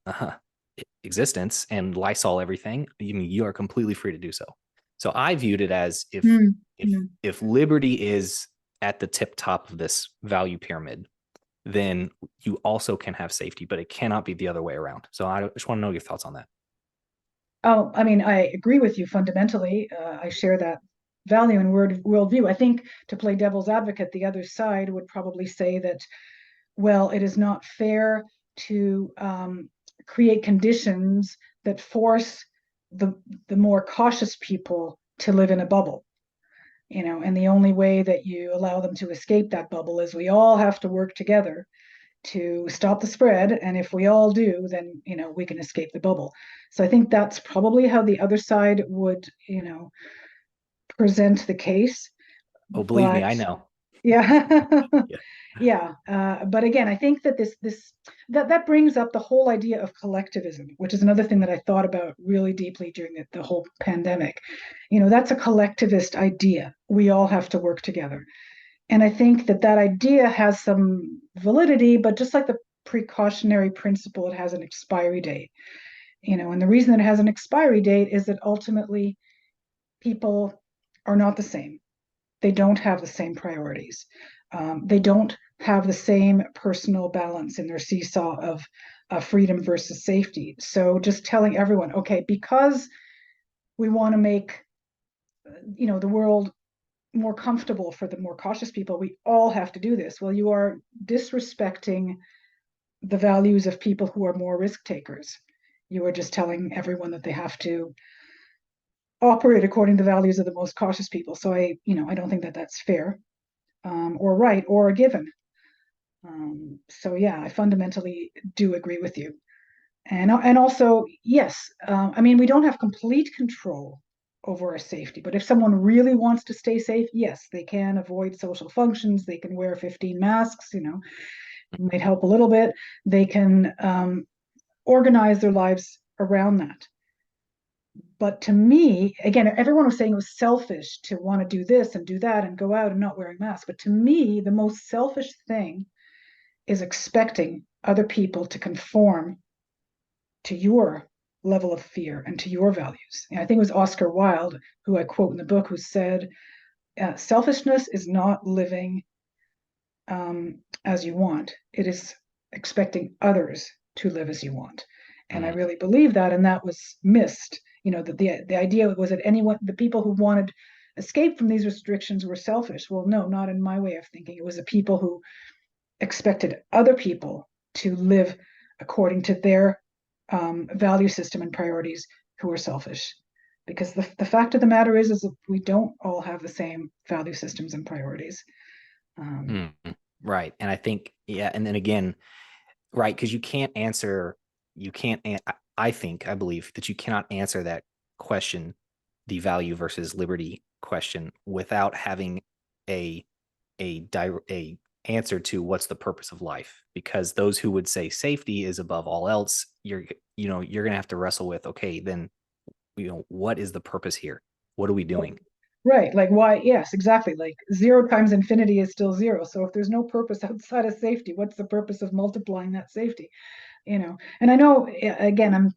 existence, and Lysol everything, you are completely free to do so. So I viewed it as if liberty is at the tip top of this value pyramid, then you also can have safety, but it cannot be the other way around. So I just want to know your thoughts on that. Oh, I mean, I agree with you fundamentally. I share that value and worldview. I think, to play devil's advocate, the other side would probably say that, well, it is not fair to create conditions that force the more cautious people to live in a bubble. And the only way that you allow them to escape that bubble is we all have to work together to stop the spread. And if we all do, then, we can escape the bubble. So I think that's probably how the other side would, present the case. Oh, believe me, But I know. yeah. Yeah. Yeah. But again, I think that that brings up the whole idea of collectivism, which is another thing that I thought about really deeply during the whole pandemic. That's a collectivist idea. We all have to work together. And I think that idea has some validity, but just like the precautionary principle, it has an expiry date. And the reason that it has an expiry date is that ultimately people are not the same. They don't have the same priorities. They don't have the same personal balance in their seesaw of freedom versus safety. So just telling everyone, okay, because we want to make the world more comfortable for the more cautious people, we all have to do this. Well, you are disrespecting the values of people who are more risk takers. You are just telling everyone that they have to operate according to the values of the most cautious people. So I don't think that that's fair, or right, or a given. So yeah, I fundamentally do agree with you. And also, yes, I mean, we don't have complete control over our safety, but if someone really wants to stay safe, yes, they can avoid social functions. They can wear 15 masks, it might help a little bit. They can organize their lives around that. But to me, again, everyone was saying it was selfish to want to do this and do that and go out and not wearing masks. But to me, the most selfish thing is expecting other people to conform to your level of fear and to your values. And I think it was Oscar Wilde, who I quote in the book, who said, selfishness is not living as you want. It is expecting others to live as you want. And I really believe that, and that was missed. The idea was that the people who wanted escape from these restrictions were selfish. Well, no, not in my way of thinking. It was the people who expected other people to live according to their value system and priorities who were selfish. because the fact of the matter is that we don't all have the same value systems and priorities. Right. And I think, yeah. And then again, right. Because I believe that you cannot answer that question, the value versus liberty question, without having a answer to what's the purpose of life. Because those who would say safety is above all else, you're going to have to wrestle with, okay, then, what is the purpose here? What are we doing? Right. Like why? Yes, exactly. Like 0 times infinity is still 0. So if there's no purpose outside of safety, what's the purpose of multiplying that safety? And I know, again, I'm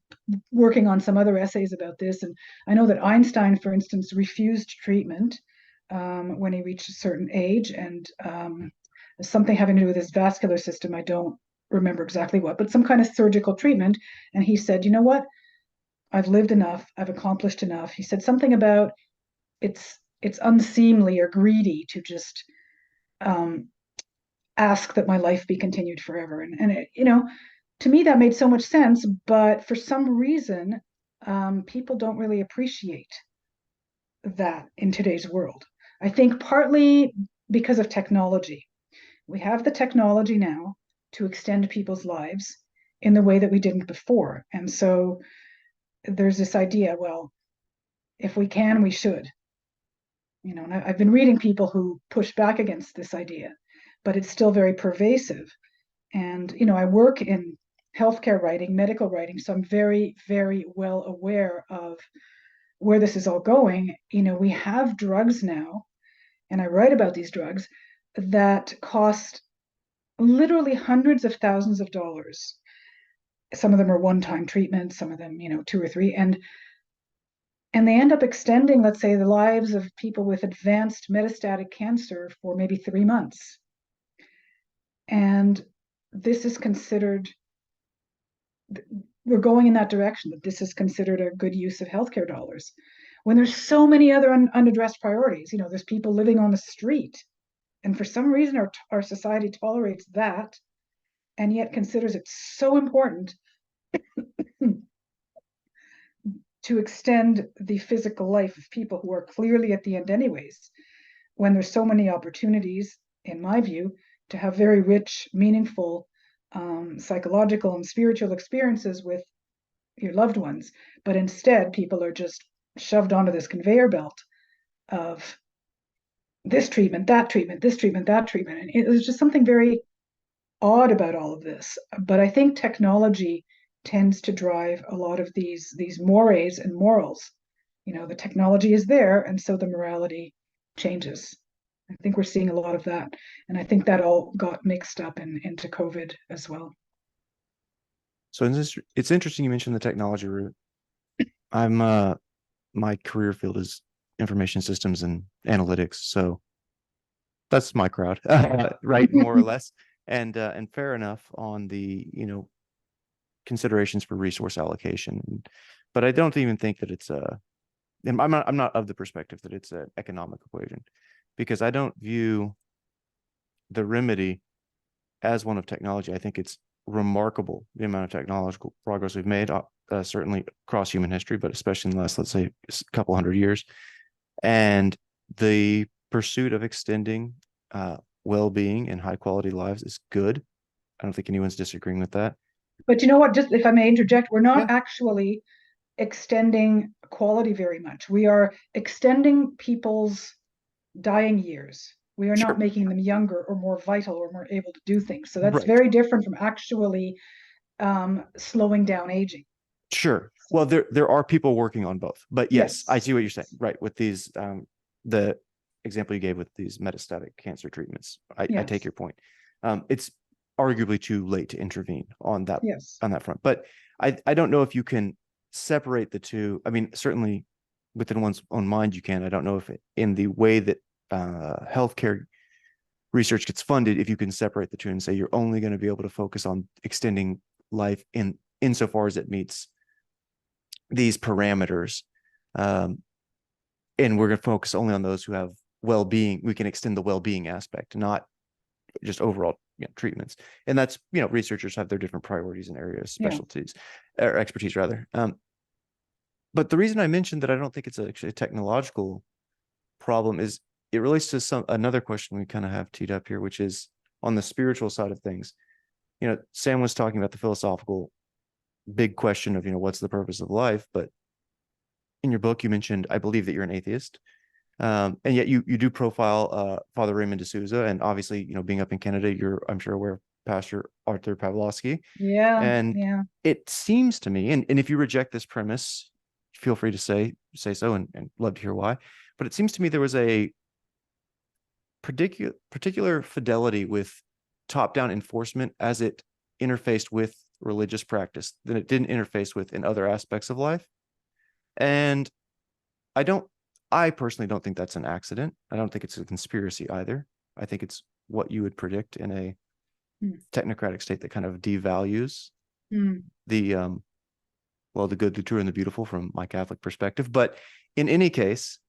working on some other essays about this, and I know that Einstein, for instance, refused treatment when he reached a certain age, and something having to do with his vascular system. I don't remember exactly what, but some kind of surgical treatment. And he said, you know what? I've lived enough. I've accomplished enough. He said something about it's unseemly or greedy to just um, ask that my life be continued forever. And it, to me that made so much sense, but for some reason, people don't really appreciate that in today's world. I think partly because of technology. We have the technology now to extend people's lives in the way that we didn't before. And so there's this idea, well, if we can, we should. And I've been reading people who push back against this idea, but it's still very pervasive. And, I work in healthcare writing, medical writing, so I'm very, very well aware of where this is all going. We have drugs now, and I write about these drugs that cost literally hundreds of thousands of dollars. Some of them are one-time treatments, some of them, 2 or 3, and they end up extending, let's say, the lives of people with advanced metastatic cancer for maybe 3 months. And this is considered, we're going in that direction, that this is considered a good use of healthcare dollars, when there's so many other unaddressed priorities. There's people living on the street, and for some reason our society tolerates that and yet considers it so important to extend the physical life of people who are clearly at the end anyways, when there's so many opportunities, in my view, to have very rich, meaningful psychological and spiritual experiences with your loved ones. But instead, people are just shoved onto this conveyor belt of this treatment, that treatment, this treatment, that treatment. And it was just something very odd about all of this. But I think technology tends to drive a lot of these mores and morals. The technology is there, and so the morality changes. I think we're seeing a lot of that, and I think that all got mixed up into COVID as well. So it's interesting you mentioned the technology route. I'm my career field is information systems and analytics, so that's my crowd, right? More or less, and fair enough on the considerations for resource allocation, but I don't even think that it's and I'm not of the perspective that it's an economic equation, because I don't view the remedy as one of technology. I think it's remarkable the amount of technological progress we've made, certainly across human history, but especially in the last, let's say, a couple hundred years. And the pursuit of extending well-being and high-quality lives is good. I don't think anyone's disagreeing with that. But you know what? Just if I may interject, we're not actually extending quality very much. We are extending people's dying years. We are not making them younger or more vital or more able to do things. So that's very different from actually slowing down aging. Sure. Well, there are people working on both, but yes, I see what you're saying. Right. With these, the example you gave with these metastatic cancer treatments, I take your point. It's arguably too late to intervene on that front, but I don't know if you can separate the two. I mean, certainly within one's own mind you can. I don't know if in the way that healthcare research gets funded, if you can separate the two and say you're only going to be able to focus on extending life insofar as it meets these parameters, and we're going to focus only on those who have well-being. We can extend the well-being aspect, not just overall treatments. And that's, researchers have their different priorities and areas, specialties, or expertise rather. But the reason I mentioned that I don't think it's actually a technological problem is it relates to another question we kind of have teed up here, which is on the spiritual side of things. Sam was talking about the philosophical big question of, what's the purpose of life? But in your book, you mentioned, I believe, that you're an atheist. And yet you do profile Father Raymond D'Souza, and obviously, being up in Canada, I'm sure aware of Pastor Arthur Pawlowski. Yeah, And yeah. it seems to me, and if you reject this premise, feel free to say so, and love to hear why. But it seems to me there was a particular fidelity with top-down enforcement as it interfaced with religious practice than it didn't interface with in other aspects of life. And I personally don't think that's an accident. I don't think it's a conspiracy either. I think it's what you would predict in a technocratic state that kind of devalues the the good, the true, and the beautiful from my Catholic perspective. But in any case,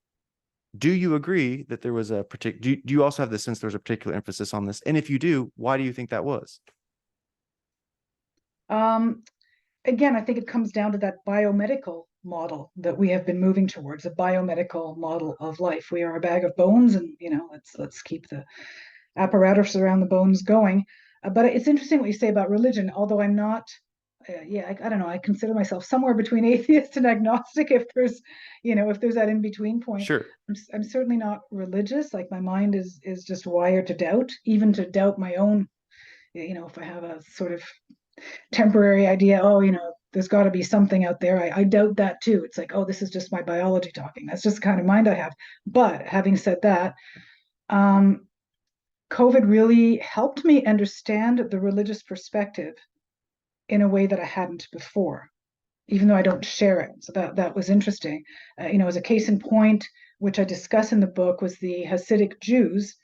do you agree that there was a particular, do you also have the sense there's a particular emphasis on this? And if you do, why do you think that was? Again, I think it comes down to that biomedical model that we have been moving towards, a biomedical model of life. We are a bag of bones, and let's keep the apparatus around the bones going. But it's interesting what you say about religion, although I'm not. I don't know. I consider myself somewhere between atheist and agnostic. If there's that in between point. Sure. I'm certainly not religious. Like, my mind is just wired to doubt, even to doubt my own. If I have a sort of temporary idea, there's got to be something out there. I doubt that too. It's like, oh, this is just my biology talking. That's just the kind of mind I have. But having said that, COVID really helped me understand the religious perspective in a way that I hadn't before, even though I don't share it. So that was interesting. As a case in point, which I discuss in the book, was the Hasidic Jews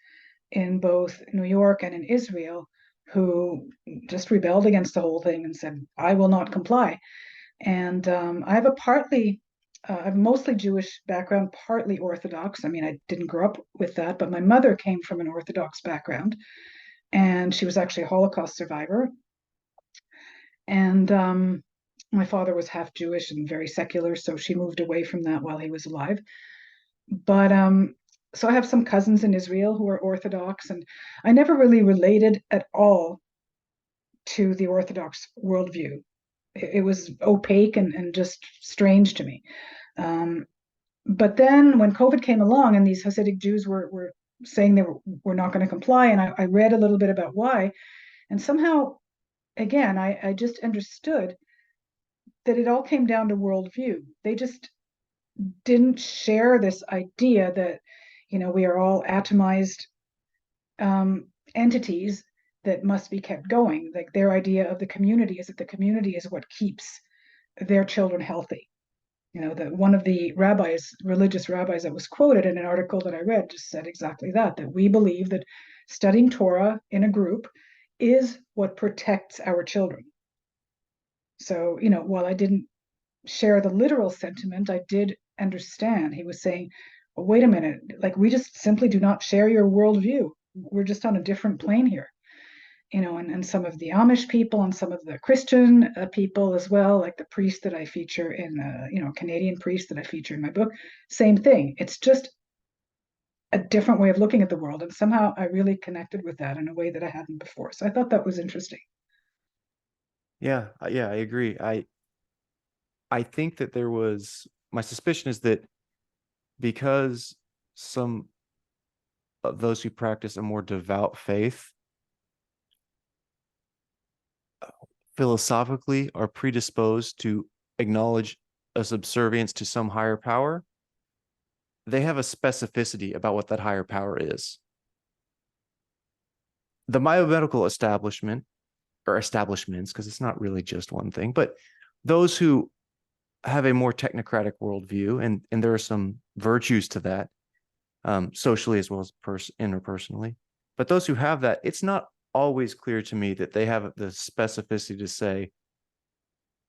in both New York and in Israel, who just rebelled against the whole thing and said, I will not comply. And I have I have mostly Jewish background, partly Orthodox. I mean, I didn't grow up with that, but my mother came from an Orthodox background, and she was actually a Holocaust survivor. And my father was half Jewish and very secular, so she moved away from that while he was alive. But so I have some cousins in Israel who are Orthodox, and I never really related at all to the Orthodox worldview. It was opaque and just strange to me. But then when COVID came along and these Hasidic Jews were saying they were not going to comply, and I read a little bit about why, and somehow, again, I just understood that it all came down to worldview. They just didn't share this idea that we are all atomized entities that must be kept going. Like, their idea of the community is that the community is what keeps their children healthy. That one of the religious rabbis that was quoted in an article that I read, just said exactly that we believe that studying Torah in a group is what protects our children. So, while I didn't share the literal sentiment, I did understand. He was saying, well, wait a minute, like, we just simply do not share your worldview. We're just on a different plane here. And some of the Amish people and some of the Christian people as well, like the priest that I feature in, Canadian priest that I feature in my book, same thing. It's just a different way of looking at the world. And somehow I really connected with that in a way that I hadn't before. So I thought that was interesting. Yeah, I agree. I think that my suspicion is that because some of those who practice a more devout faith philosophically are predisposed to acknowledge a subservience to some higher power, they have a specificity about what that higher power is. The biomedical establishment, or establishments, because it's not really just one thing, but those who have a more technocratic worldview, and there are some virtues to that, socially as well as interpersonally. But those who have that, it's not always clear to me that they have the specificity to say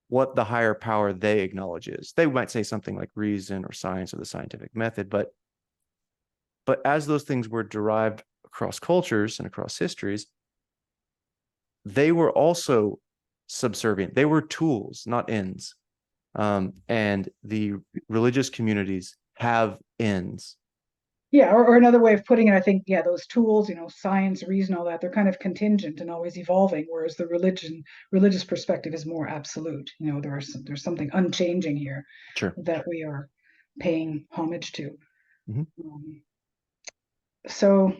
what the higher power they acknowledge is. They might say something like reason or science or the scientific method, but as those things were derived across cultures and across histories, they were also subservient. They were tools, not ends. and the religious communities have ends. Yeah, or another way of putting it, I think, yeah, those tools, science, reason, all that, they're kind of contingent and always evolving, whereas the religious perspective is more absolute. There's something unchanging here Sure. that we are paying homage to. Mhm. So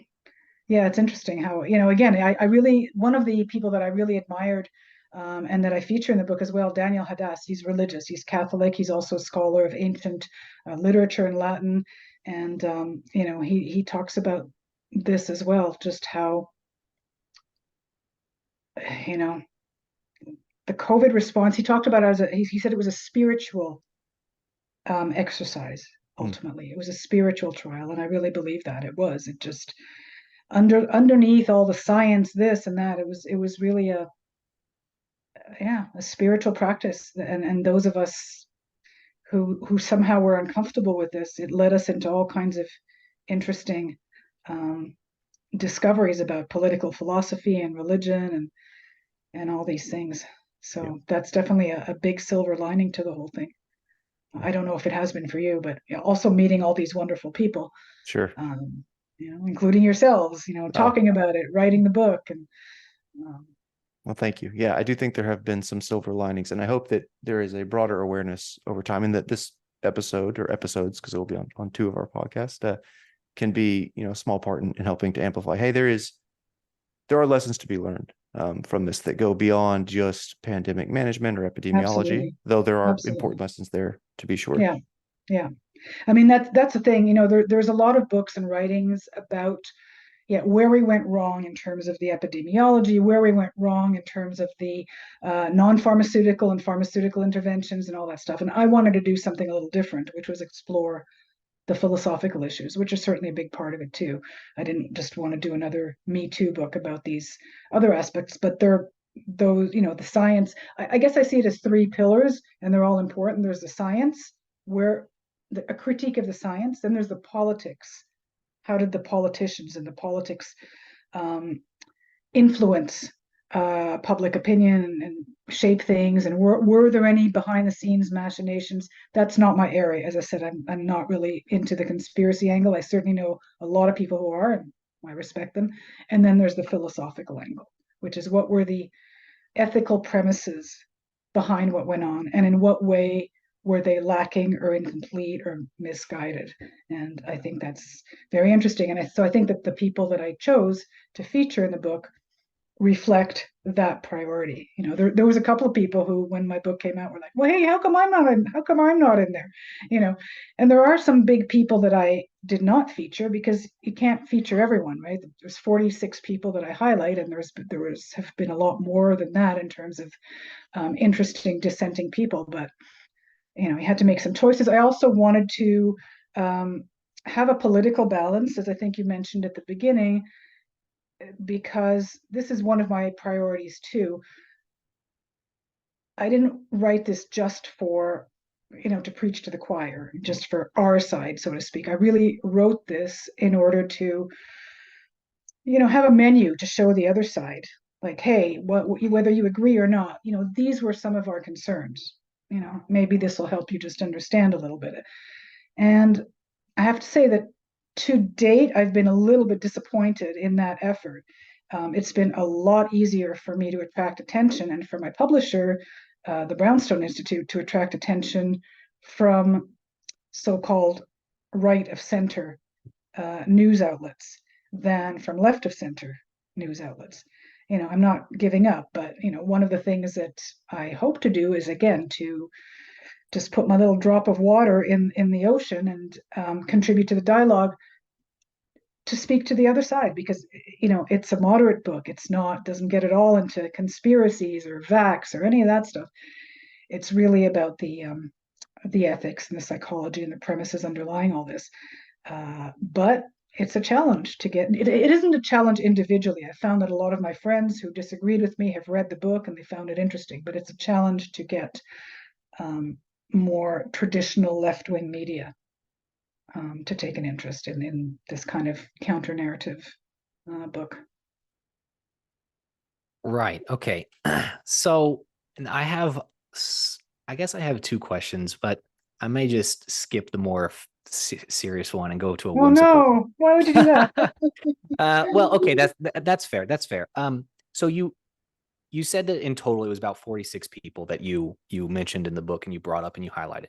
yeah, it's interesting how, again, I really, one of the people that I really admired, and that I feature in the book as well, Daniel Hadas, he's religious, he's Catholic, he's also a scholar of ancient literature in Latin. And, he talks about this as well, just how, the COVID response, he talked about it as he said it was a spiritual exercise. Ultimately, it was a spiritual trial, and I really believe that it was. It just underneath all the science, this and that, it was really a spiritual practice. And those of us who somehow were uncomfortable with this, it led us into all kinds of interesting discoveries about political philosophy and religion and all these things. So that's definitely a big silver lining to the whole thing. I don't know if it has been for you, but also meeting all these wonderful people, Sure. including yourselves, talking about it, writing the book, and well, thank you. Yeah, I do think there have been some silver linings, and I hope that there is a broader awareness over time, and that this episode or episodes, because it will be on two of our podcasts, can be, a small part in helping to amplify. Hey, there are lessons to be learned from this that go beyond just pandemic management or epidemiology, absolutely, though there are absolutely. important lessons there, to be sure. Yeah, yeah. I mean, that's the thing. There's a lot of books and writings about where we went wrong in terms of the epidemiology, where we went wrong in terms of the non-pharmaceutical and pharmaceutical interventions and all that stuff. And I wanted to do something a little different, which was explore the philosophical issues, which are certainly a big part of it too. I didn't just want to do another Me Too book about these other aspects, but they're those, the science. I guess I see it as three pillars, and they're all important. There's the science, where a critique of the science, then there's the politics. How did the politicians and the politics influence public opinion and shape things? And were there any behind the scenes machinations? That's not my area. As I said, I'm not really into the conspiracy angle. I certainly know a lot of people who are, and I respect them. And then there's the philosophical angle, which is what were the ethical premises behind what went on, and in what way were they lacking or incomplete or misguided. And I think that's very interesting. And so I think that the people that I chose to feature in the book reflect that priority. There was a couple of people who, when my book came out, were like, well, hey, how come I'm not in there? And there are some big people that I did not feature, because you can't feature everyone, right? There's 46 people that I highlight, and have been a lot more than that in terms of interesting dissenting people. But you had to make some choices. I also wanted to have a political balance, as I think you mentioned at the beginning, because this is one of my priorities too. I didn't write this just for, to preach to the choir, just for our side, so to speak. I really wrote this in order to, have a menu to show the other side. Like, hey, whether you agree or not, these were some of our concerns. Maybe this will help you just understand a little bit. And I have to say that to date, I've been a little bit disappointed in that effort. It's been a lot easier for me to attract attention, and for my publisher, the Brownstone Institute, to attract attention from so-called right of center news outlets than from left of center news outlets. I'm not giving up, but one of the things that I hope to do is, again, to just put my little drop of water in the ocean and contribute to the dialogue, to speak to the other side, because it's a moderate book. It's not, doesn't get it all into conspiracies or vax or any of that stuff. It's really about the ethics and the psychology and the premises underlying all this. But it's a challenge to get. It isn't a challenge individually. I found that a lot of my friends who disagreed with me have read the book and they found it interesting, but it's a challenge to get more traditional left-wing media to take an interest in this kind of counter-narrative book. Right. Okay. So, and I have I guess I have two questions, but I may just skip the more serious one and go to a Oh whimsical. no, why would you do that? Well, okay, that's fair. That's fair. So you said that in total it was about 46 people that you mentioned in the book and you brought up and you highlighted.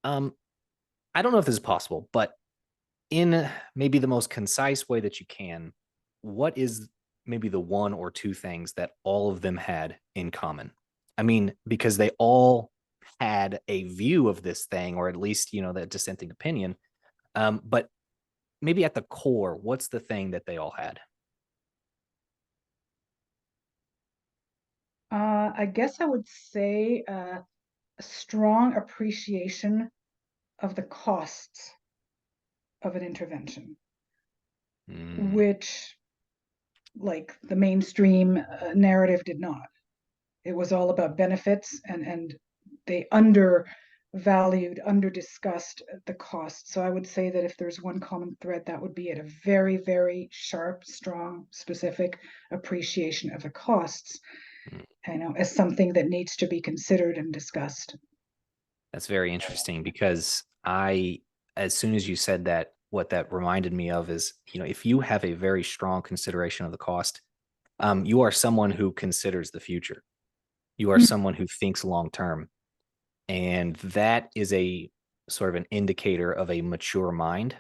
Um, I don't know if this is possible, but in maybe the most concise way that you can, what is maybe the one or two things that all of them had in common? I mean, because they all had a view of this thing, or at least, that dissenting opinion. But maybe at the core, what's the thing that they all had? I guess I would say a strong appreciation of the costs of an intervention, Mm, which, like, the mainstream narrative did not. It was all about benefits, and they undervalued, under-discussed the cost. So I would say that if there's one common thread, that would be it, a very, very sharp, strong, specific appreciation of the costs, mm. as something that needs to be considered and discussed. That's very interesting because as soon as you said that, what that reminded me of is, if you have a very strong consideration of the cost, you are someone who considers the future. You are Mm, someone who thinks long term. And that is a sort of an indicator of a mature mind.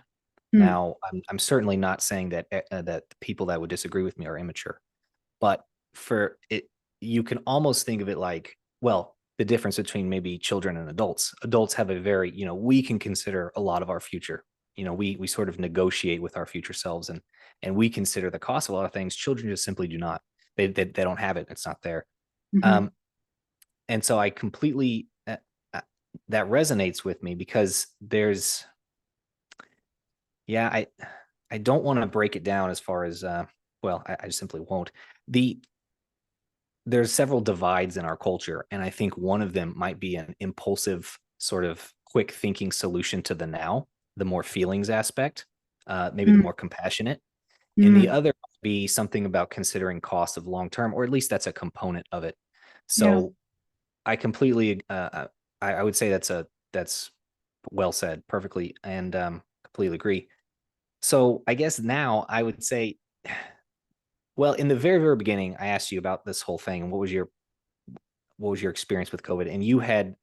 mm, Now, I'm certainly not saying that that the people that would disagree with me are immature, but for it, you can almost think of it like, well, the difference between maybe children and adults. Adults have a very, we can consider a lot of our future. We sort of negotiate with our future selves, and we consider the cost of a lot of things. Children just simply do not. They don't have it. It's not there. mhm. Um, and so I completely that resonates with me because yeah, I don't want to break it down as far as well, I just simply won't. The There's several divides in our culture, and I think one of them might be an impulsive sort of quick thinking solution to the now, the more feelings aspect, maybe the Mm, more compassionate, and the mm, other might be something about considering cost of long term, or at least that's a component of it. yeah. So I completely, I would say that's well said, perfectly, and completely agree. So I guess now I would say, well, in the very, very beginning, I asked you about this whole thing and what was your experience with COVID, and you had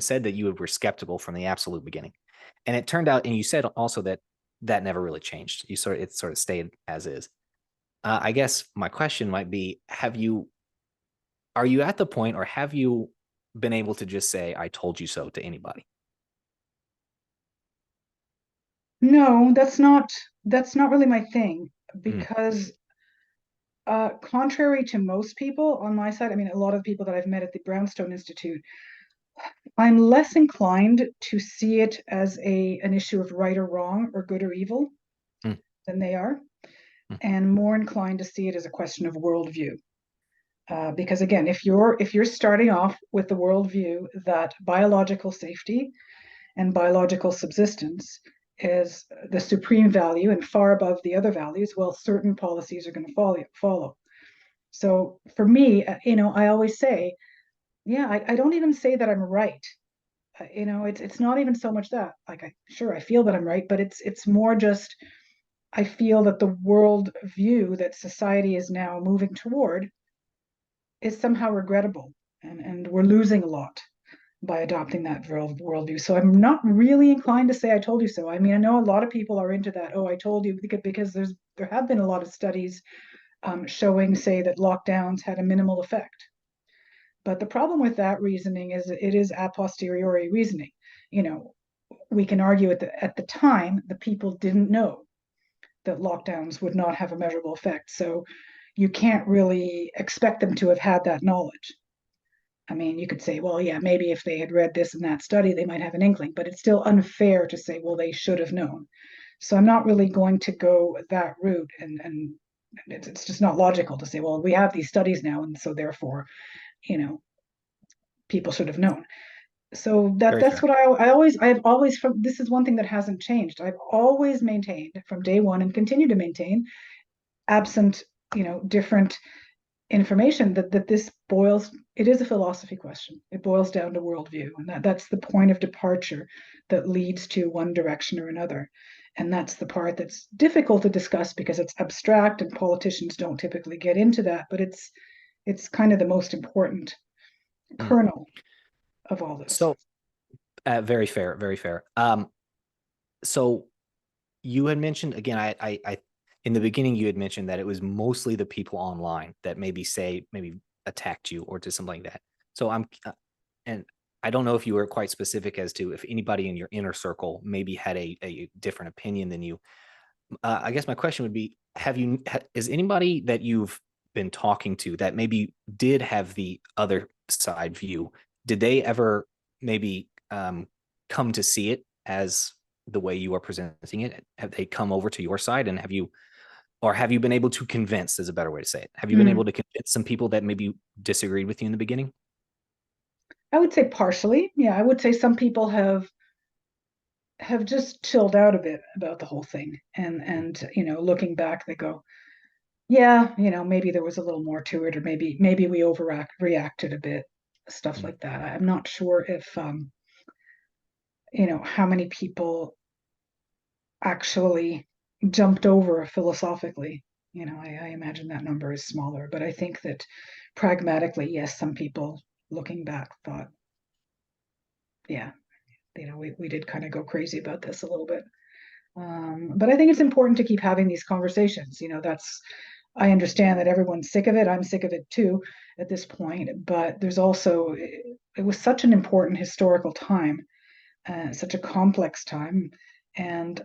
said that you were skeptical from the absolute beginning, and it turned out, and you said also that that never really changed. It sort of stayed as is. I guess my question might be: are you at the point, or have you been able to just say "I told you so" to anybody? No, that's not really my thing, Mm, because contrary to most people on my side, I mean, a lot of people that I've met at the Brownstone Institute, I'm less inclined to see it as an issue of right or wrong or good or evil mm, than they are, mm, and more inclined to see it as a question of worldview. Because again, if you're starting off with the worldview that biological safety and biological subsistence is the supreme value and far above the other values, well, certain policies are going to follow. So for me, I always say, yeah, I don't even say that I'm right. It's not even so much that, like, I feel that I'm right, but it's more just, I feel that the world view that society is now moving toward is somehow regrettable, and we're losing a lot by adopting that worldview. So I'm not really inclined to say I told you so. I mean, I know a lot of people are into that. Oh, I told you, because there have been a lot of studies showing, say, that lockdowns had a minimal effect. But the problem with that reasoning is that it is a posteriori reasoning. You know, we can argue at the time the people didn't know that lockdowns would not have a measurable effect. So you can't really expect them to have had that knowledge. I mean, you could say, well, yeah, maybe if they had read this and that study, they might have an inkling, but it's still unfair to say, well, they should have known. So I'm not really going to go that route, and it's just not logical to say, well, we have these studies now, and so therefore, you know, people should have known. So very that's fair. what I've always, from this is one thing that hasn't changed. I've always maintained from day one, and continue to maintain, absent, different information that this it is a philosophy question. It boils down to worldview, and that's the point of departure that leads to one direction or another. And that's the part that's difficult to discuss because it's abstract and politicians don't typically get into that, but it's kind of the most important kernel of all this. So very fair, very fair. So you had mentioned again, I in the beginning you had mentioned that it was mostly the people online that maybe attacked you or did something like that. So and I don't know if you were quite specific as to if anybody in your inner circle maybe had a different opinion than you. I guess my question would be, is anybody that you've been talking to that maybe did have the other side view, did they ever maybe come to see it as the way you are presenting it? Have they come over to your side, and have you been able to convince, is a better way to say it? Have you been able to convince some people that maybe disagreed with you in the beginning? I would say partially. Yeah, I would say some people have just chilled out a bit about the whole thing. And looking back, they go, yeah, maybe there was a little more to it, or maybe we reacted a bit, stuff like that. I'm not sure if how many people actually jumped over philosophically. I imagine that number is smaller, but I think that pragmatically, yes, some people looking back thought, yeah, we did kind of go crazy about this a little bit. But I think it's important to keep having these conversations. I understand that everyone's sick of it. I'm sick of it too at this point, but there's also, it was such an important historical time, such a complex time. And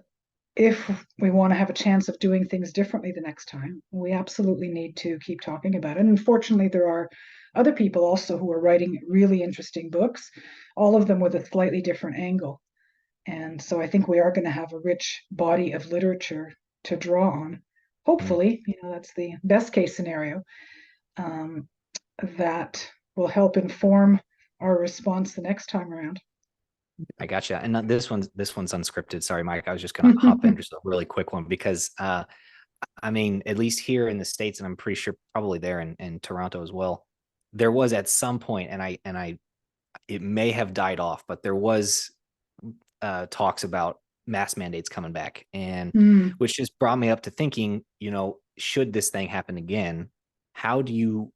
if we want to have a chance of doing things differently the next time, we absolutely need to keep talking about it. And unfortunately, there are other people also who are writing really interesting books, all of them with a slightly different angle. And so I think we are going to have a rich body of literature to draw on. Hopefully, that's the best case scenario, that will help inform our response the next time around. I gotcha. And this one's unscripted. Sorry, Mike. I was just going to hop in just a really quick one because, I mean, at least here in the States, and I'm pretty sure probably there in Toronto as well, there was at some point, and it may have died off, but there was talks about mask mandates coming back, and which just brought me up to thinking, should this thing happen again, how do you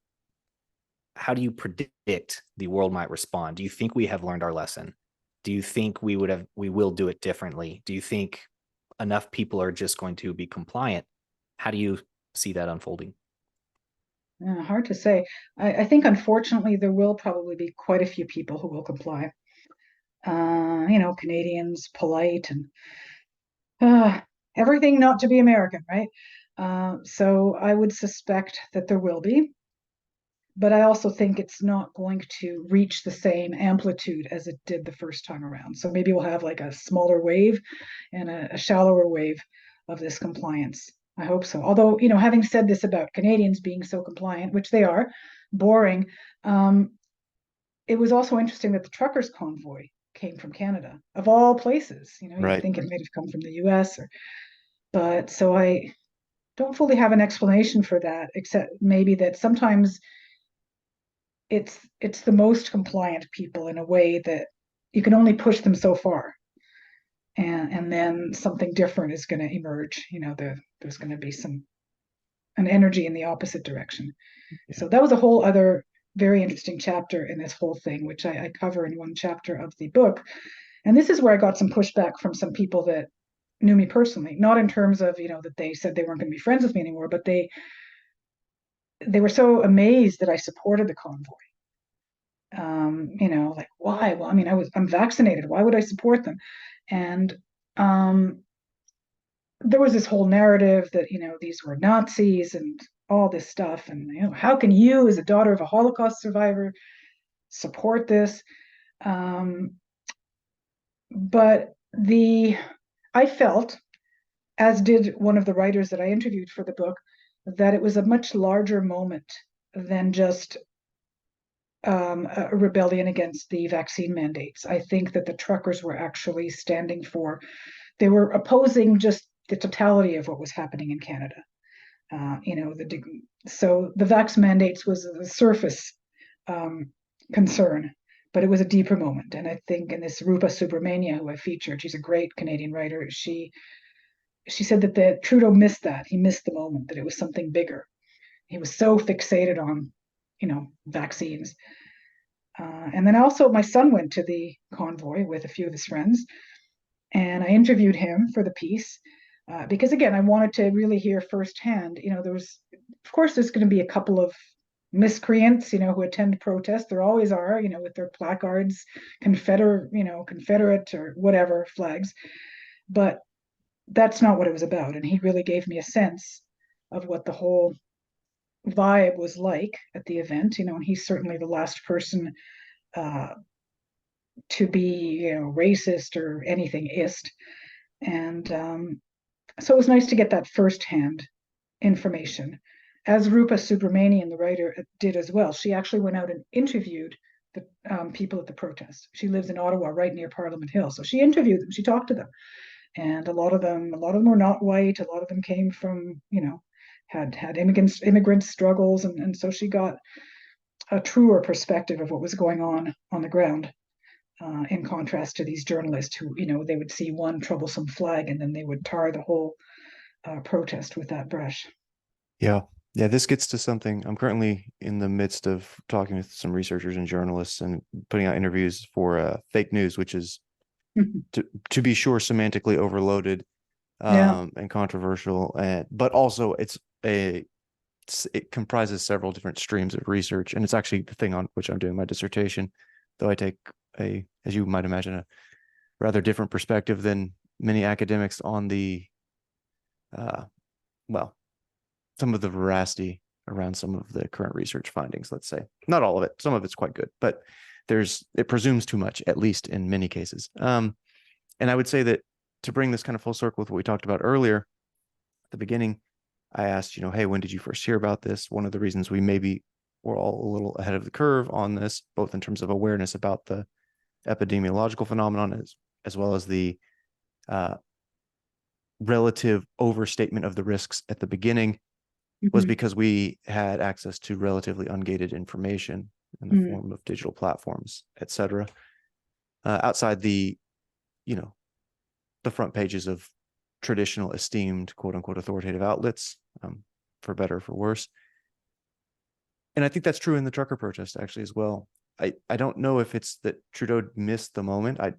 predict the world might respond? Do you think we have learned our lesson? Do you think we will do it differently? Do you think enough people are just going to be compliant? How do you see that unfolding? Hard to say. I think, unfortunately, there will probably be quite a few people who will comply. Canadians, polite, and everything not to be American, right? So I would suspect that there will be. But I also think it's not going to reach the same amplitude as it did the first time around. So maybe we'll have like a smaller wave and a shallower wave of this compliance. I hope so. Although, having said this about Canadians being so compliant, which they are, boring, it was also interesting that the truckers' convoy came from Canada, of all places. Right. You'd think it might have come from the US, but so I don't fully have an explanation for that, except maybe that sometimes it's the most compliant people in a way that you can only push them so far, and then something different is going to emerge. There's going to be an energy in the opposite direction. Yeah. So that was a whole other very interesting chapter in this whole thing, which I cover in one chapter of the book. And this is where I got some pushback from some people that knew me personally, not in terms of that they said they weren't going to be friends with me anymore, but they were so amazed that I supported the convoy. Like, why? Well, I mean, I'm vaccinated. Why would I support them? And there was this whole narrative that, these were Nazis and all this stuff. And, how can you, as a daughter of a Holocaust survivor, support this? But I felt, as did one of the writers that I interviewed for the book, that it was a much larger moment than just a rebellion against the vaccine mandates. I think that the truckers were actually they were opposing just the totality of what was happening in Canada. So the vax mandates was a surface concern, but it was a deeper moment. And I think in this Rupa Subramania, who I featured, she's a great Canadian writer. She said that Trudeau missed that. He missed the moment, that it was something bigger. He was so fixated on, vaccines. And then also my son went to the convoy with a few of his friends, and I interviewed him for the piece. Because again, I wanted to really hear firsthand. Of course, there's going to be a couple of miscreants, who attend protests. There always are, with their placards, Confederate or whatever flags. But that's not what it was about. And he really gave me a sense of what the whole vibe was like at the event. And he's certainly the last person to be, racist or anything ist. And so it was nice to get that firsthand information, as Rupa Subramanian, the writer, did as well. She actually went out and interviewed the people at the protest. She lives in Ottawa, right near Parliament Hill. So she interviewed them, she talked to them. And a lot of them were not white. A lot of them came from, had immigrant struggles. And so she got a truer perspective of what was going on the ground. In contrast to these journalists who, they would see one troublesome flag and then they would tar the whole protest with that brush. Yeah. Yeah, this gets to something. I'm currently in the midst of talking with some researchers and journalists and putting out interviews for fake news, which is, to be sure, semantically overloaded and controversial, but also it comprises several different streams of research, and it's actually the thing on which I'm doing my dissertation, though I take as you might imagine, a rather different perspective than many academics on the some of the veracity around some of the current research findings. Let's say not all of it, some of it's quite good, but it presumes too much, at least in many cases. And I would say that, to bring this kind of full circle with what we talked about earlier at the beginning, I asked, hey, when did you first hear about this? One of the reasons we maybe were all a little ahead of the curve on this, both in terms of awareness about the epidemiological phenomenon as well as the relative overstatement of the risks at the beginning, was because we had access to relatively ungated information in the form of digital platforms, et cetera, outside the front pages of traditional esteemed quote unquote authoritative outlets, for better or for worse. And I think that's true in the trucker protest actually as well. I don't know if it's that Trudeau missed the moment. I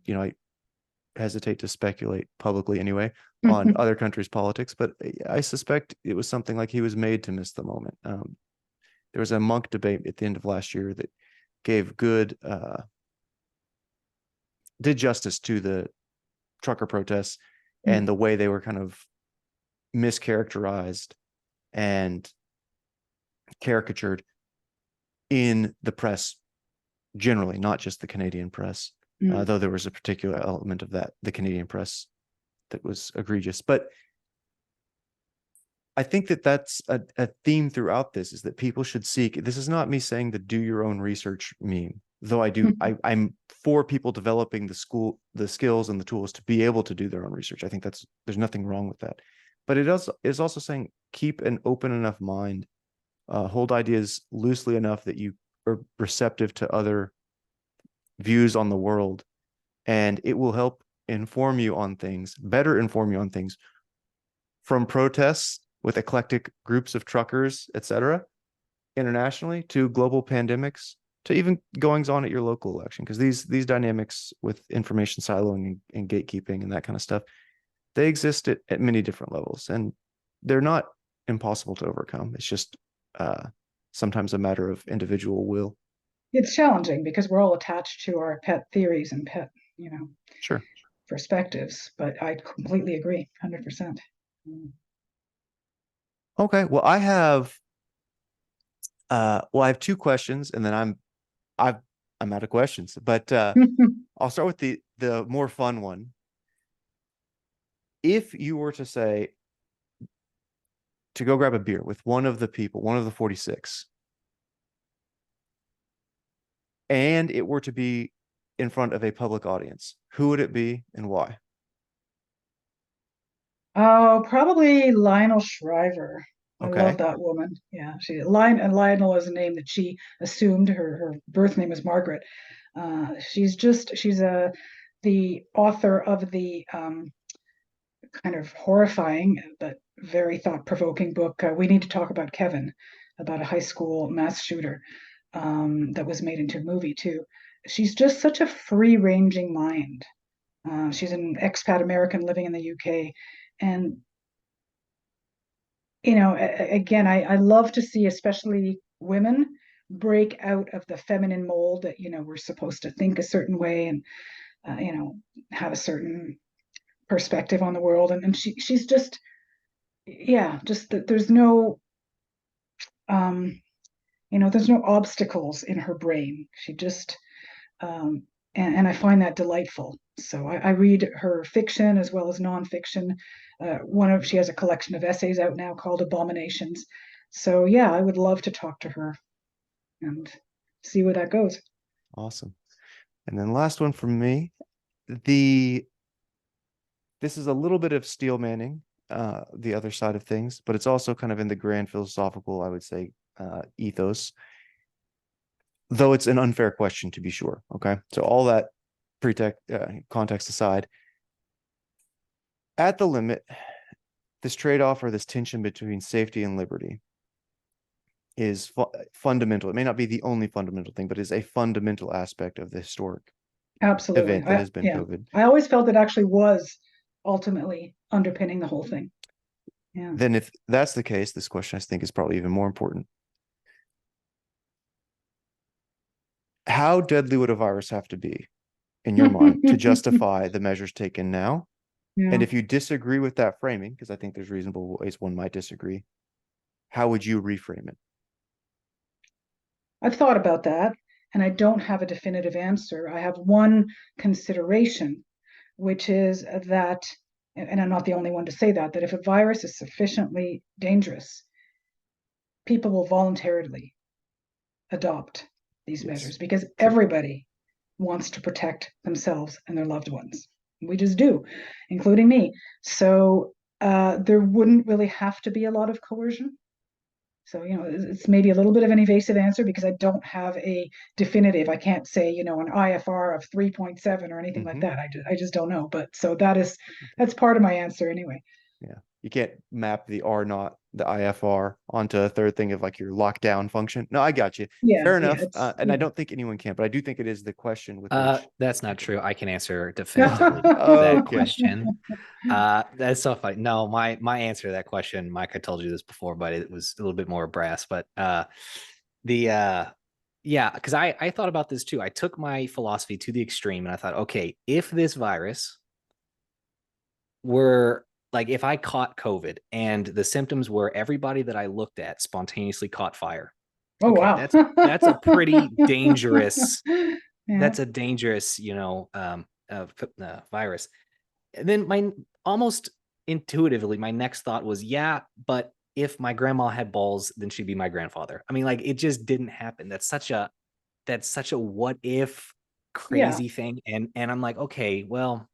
hesitate to speculate publicly anyway on other countries' politics, but I suspect it was something like he was made to miss the moment. There was a monk debate at the end of last year that gave did justice to the trucker protests and the way they were kind of mischaracterized and caricatured in the press generally, not just the Canadian press, though there was a particular element of that, the Canadian press, that was egregious. But I think that that's a theme throughout this, is that people should seek, this is not me saying the do your own research meme, though I'm for people developing the skills and the tools to be able to do their own research. I think there's nothing wrong with that. But it is also saying keep an open enough mind, hold ideas loosely enough that you are receptive to other views on the world, and it will help inform you on things, better inform you on things, from protests with eclectic groups of truckers, etc., internationally, to global pandemics, to even goings on at your local election. Because these dynamics with information siloing and gatekeeping and that kind of stuff, they exist at many different levels, and they're not impossible to overcome. It's just sometimes a matter of individual will. It's challenging because we're all attached to our pet theories and pet, Sure, perspectives, but I completely agree, 100%. Okay, well, I have two questions, and then I'm out of questions. But I'll start with the more fun one. If you were to say to go grab a beer with one of the 46, and it were to be in front of a public audience, who would it be and why? Oh, probably Lionel Shriver. I Okay. love that woman. Yeah, Lionel is a name that she assumed. Her birth name is Margaret. She's the author of the kind of horrifying but very thought-provoking book. We Need to Talk About Kevin, about a high school mass shooter, that was made into a movie too. She's just such a free-ranging mind. She's an expat American living in the UK, and again, I love to see, especially women, break out of the feminine mold that, we're supposed to think a certain way and, have a certain perspective on the world. And she's just, yeah, just that um, there's no obstacles in her brain. She just, um, and I find that delightful. So I read her fiction as well as nonfiction. She has a collection of essays out now called Abominations. So yeah, I would love to talk to her and see where that goes. Awesome. And then last one from me. This is a little bit of steel manning, the other side of things, but it's also kind of in the grand philosophical, I would say, ethos. Though it's an unfair question to be sure. Okay. So all that context aside, at the limit, this trade-off or this tension between safety and liberty is fundamental. It may not be the only fundamental thing, but is a fundamental aspect of the historic Absolutely. event that has been COVID. I always felt it actually was ultimately underpinning the whole thing. Yeah. Then if that's the case, this question I think is probably even more important. How deadly would a virus have to be in your mind to justify the measures taken now? Yeah. And if you disagree with that framing, because I think there's reasonable ways one might disagree, how would you reframe it? I've thought about that, and I don't have a definitive answer. I have one consideration, which is that, and I'm not the only one to say that if a virus is sufficiently dangerous, people will voluntarily adopt these measures because everybody wants to protect themselves and their loved ones. We just do, including me. So there wouldn't really have to be a lot of coercion. So, it's maybe a little bit of an evasive answer because I don't have a definitive. I can't say, an IFR of 3.7 or anything like that. I just don't know. But so that's part of my answer anyway. Yeah. You can't map the R naught, the IFR onto a third thing of like your lockdown function. No, I got you. Yeah. Fair enough. And I don't think anyone can, but I do think it is the question with which. That's not true. I can answer definitively that question. That's so funny. No, my answer to that question, Mike, I told you this before, but it was a little bit more brass. But yeah, because I thought about this too. I took my philosophy to the extreme and I thought, okay, if this virus were like, if I caught COVID and the symptoms were everybody that I looked at spontaneously caught fire. Oh, okay, wow. That's a pretty dangerous, that's a dangerous, virus. And then almost intuitively, my next thought was, yeah, but if my grandma had balls, then she'd be my grandfather. I mean, like, it just didn't happen. That's such a what if crazy thing. And I'm like, okay, well,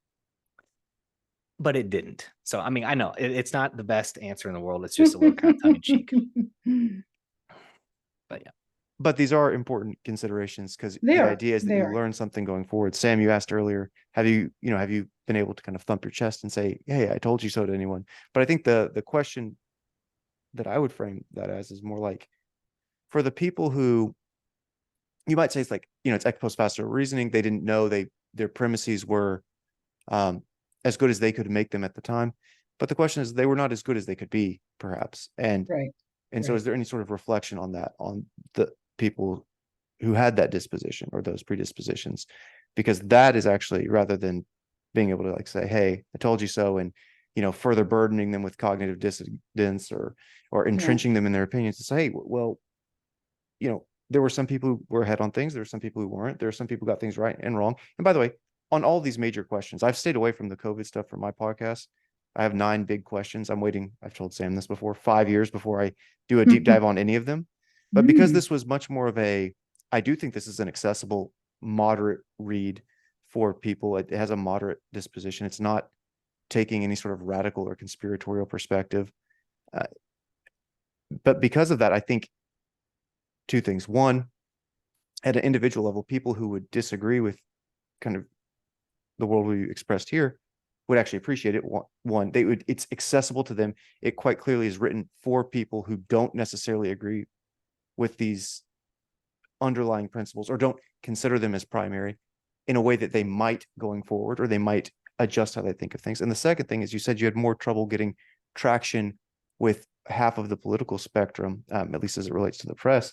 but it didn't. So, I mean, I know it's not the best answer in the world. It's just a little kind of tongue in cheek. But yeah. But these are important considerations because the idea is that you learn something going forward. Sam, you asked earlier, have you been able to kind of thump your chest and say, hey, I told you so to anyone? But I think the question that I would frame that as is more like, for the people who you might say it's like, it's ex post facto reasoning. They didn't know their premises were as good as they could make them at the time. But the question is, they were not as good as they could be, perhaps. And so is there any sort of reflection on that, on the people who had that disposition or those predispositions? Because that is actually, rather than being able to like say, hey, I told you so, and further burdening them with cognitive dissonance or entrenching them in their opinions, to say, hey, well, there were some people who were ahead on things, there were some people who weren't, there were some people who got things right and wrong. And by the way, on all these major questions, I've stayed away from the COVID stuff for my podcast. I have 9 big questions. I'm waiting, I've told Sam this before, 5 years before I do a deep dive on any of them. But because this was much more of I do think this is an accessible, moderate read for people. It has a moderate disposition. It's not taking any sort of radical or conspiratorial perspective. But because of that, I think two things. One, at an individual level, people who would disagree with kind of the worldview expressed here would actually appreciate it. One, it's accessible to them. It quite clearly is written for people who don't necessarily agree with these underlying principles or don't consider them as primary, in a way that they might going forward, or they might adjust how they think of things. And the second thing is, you said you had more trouble getting traction with half of the political spectrum, at least as it relates to the press.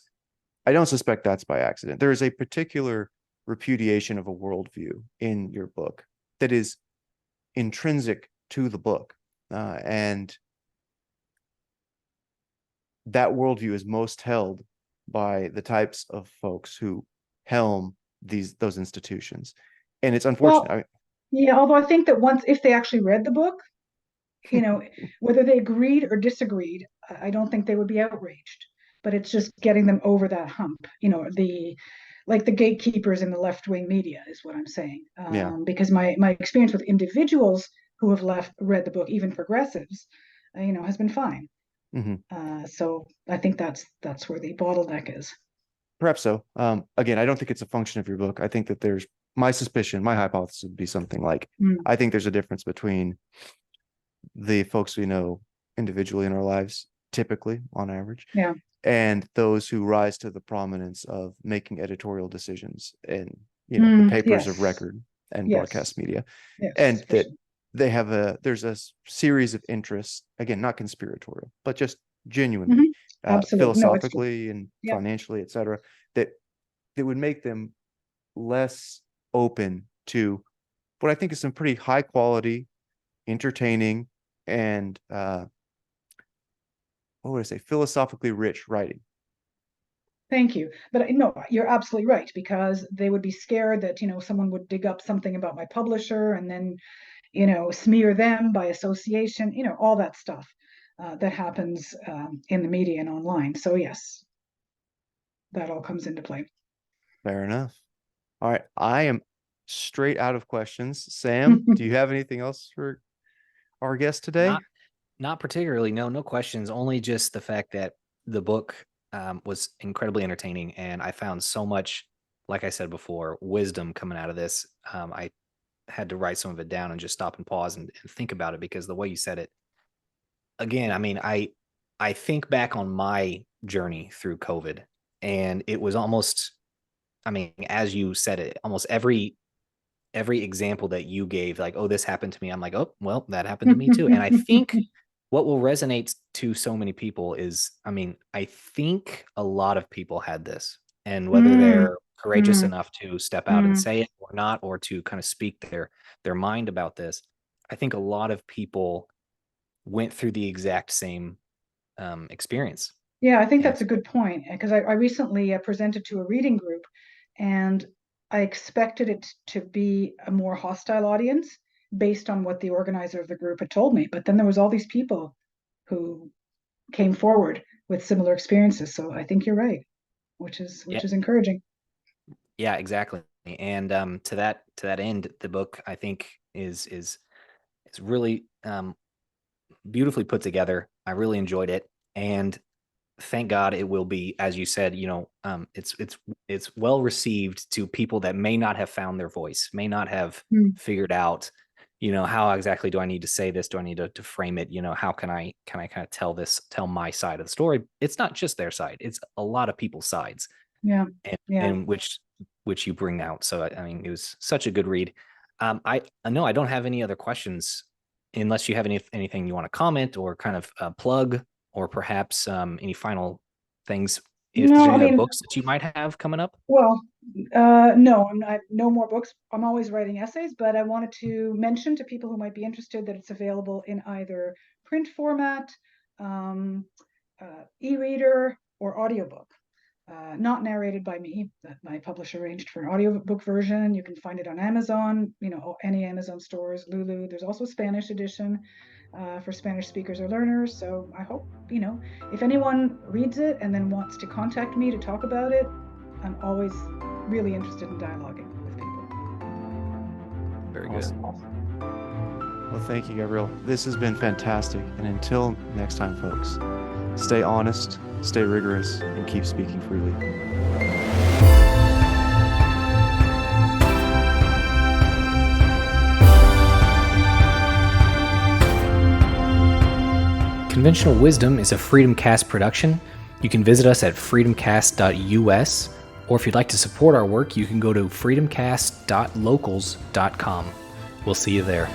I don't suspect that's by accident. There is a particular repudiation of a worldview in your book that is intrinsic to the book. And that worldview is most held by the types of folks who helm those institutions. And it's unfortunate. Well, yeah, although I think that if they actually read the book, whether they agreed or disagreed, I don't think they would be outraged. But it's just getting them over that hump, like the gatekeepers in the left-wing media is what I'm saying. Yeah. Because my experience with individuals who have read the book, even progressives, has been fine. So I think that's where the bottleneck is. Perhaps so. Again, I don't think it's a function of your book. I think that there's my hypothesis would be something like, I think there's a difference between the folks we know individually in our lives, typically on average, and those who rise to the prominence of making editorial decisions in the papers of record and broadcast media. And that they have there's a series of interests, again, not conspiratorial, but just genuinely, philosophically and financially, et cetera, that would make them less open to what I think is some pretty high quality, entertaining, and what would I say, philosophically rich writing. Thank you. But no, you're absolutely right, because they would be scared that, someone would dig up something about my publisher and then, smear them by association, all that stuff that happens in the media and online. So yes, that all comes into play. Fair enough. All right. I am straight out of questions. Sam, do you have anything else for our guest today? Not particularly. No questions. Only just the fact that the book was incredibly entertaining, and I found so much, like I said before, wisdom coming out of this. I had to write some of it down and just stop and pause and think about it, because the way you said it, again, I mean, I think back on my journey through COVID, and it was almost, I mean, as you said it, almost every example that you gave, like, oh, this happened to me, I'm like, oh, well, that happened to me too. And I think what will resonate to so many people is, I mean, I think a lot of people had this, and whether they're courageous enough to step out and say it or not, or to kind of speak their mind about this, I think a lot of people went through the exact same experience. Yeah, I think that's a good point, because I recently presented to a reading group, and I expected it to be a more hostile audience based on what the organizer of the group had told me. But then there was all these people who came forward with similar experiences. So I think you're right, which is encouraging. Yeah, exactly. And to that end, the book, I think, is really beautifully put together. I really enjoyed it, and thank God it will be, as you said, it's well received to people that may not have found their voice, may not have figured out, how exactly do I need to say this? Do I need to frame it? How can I kind of tell my side of the story? It's not just their side; it's a lot of people's sides. And which you bring out. So I mean, it was such a good read. I know I don't have any other questions, unless you have anything you want to comment or kind of plug, or perhaps any final things. If there's any other books that you might have coming up. Well, no, no more books. I'm always writing essays, but I wanted to mention to people who might be interested that it's available in either print format, e-reader, or audiobook. Not narrated by me, that my publisher arranged for an audiobook version. You can find it on Amazon, any Amazon stores, Lulu. There's also a Spanish edition for Spanish speakers or learners. So I hope, if anyone reads it and then wants to contact me to talk about it, I'm always really interested in dialoguing with people. Very good. Well, thank you, Gabrielle. This has been fantastic. And until next time, folks, stay honest, stay rigorous, and keep speaking freely. Conventional Wisdom is a FreedomCast production. You can visit us at freedomcast.us, or if you'd like to support our work, you can go to freedomcast.locals.com. We'll see you there.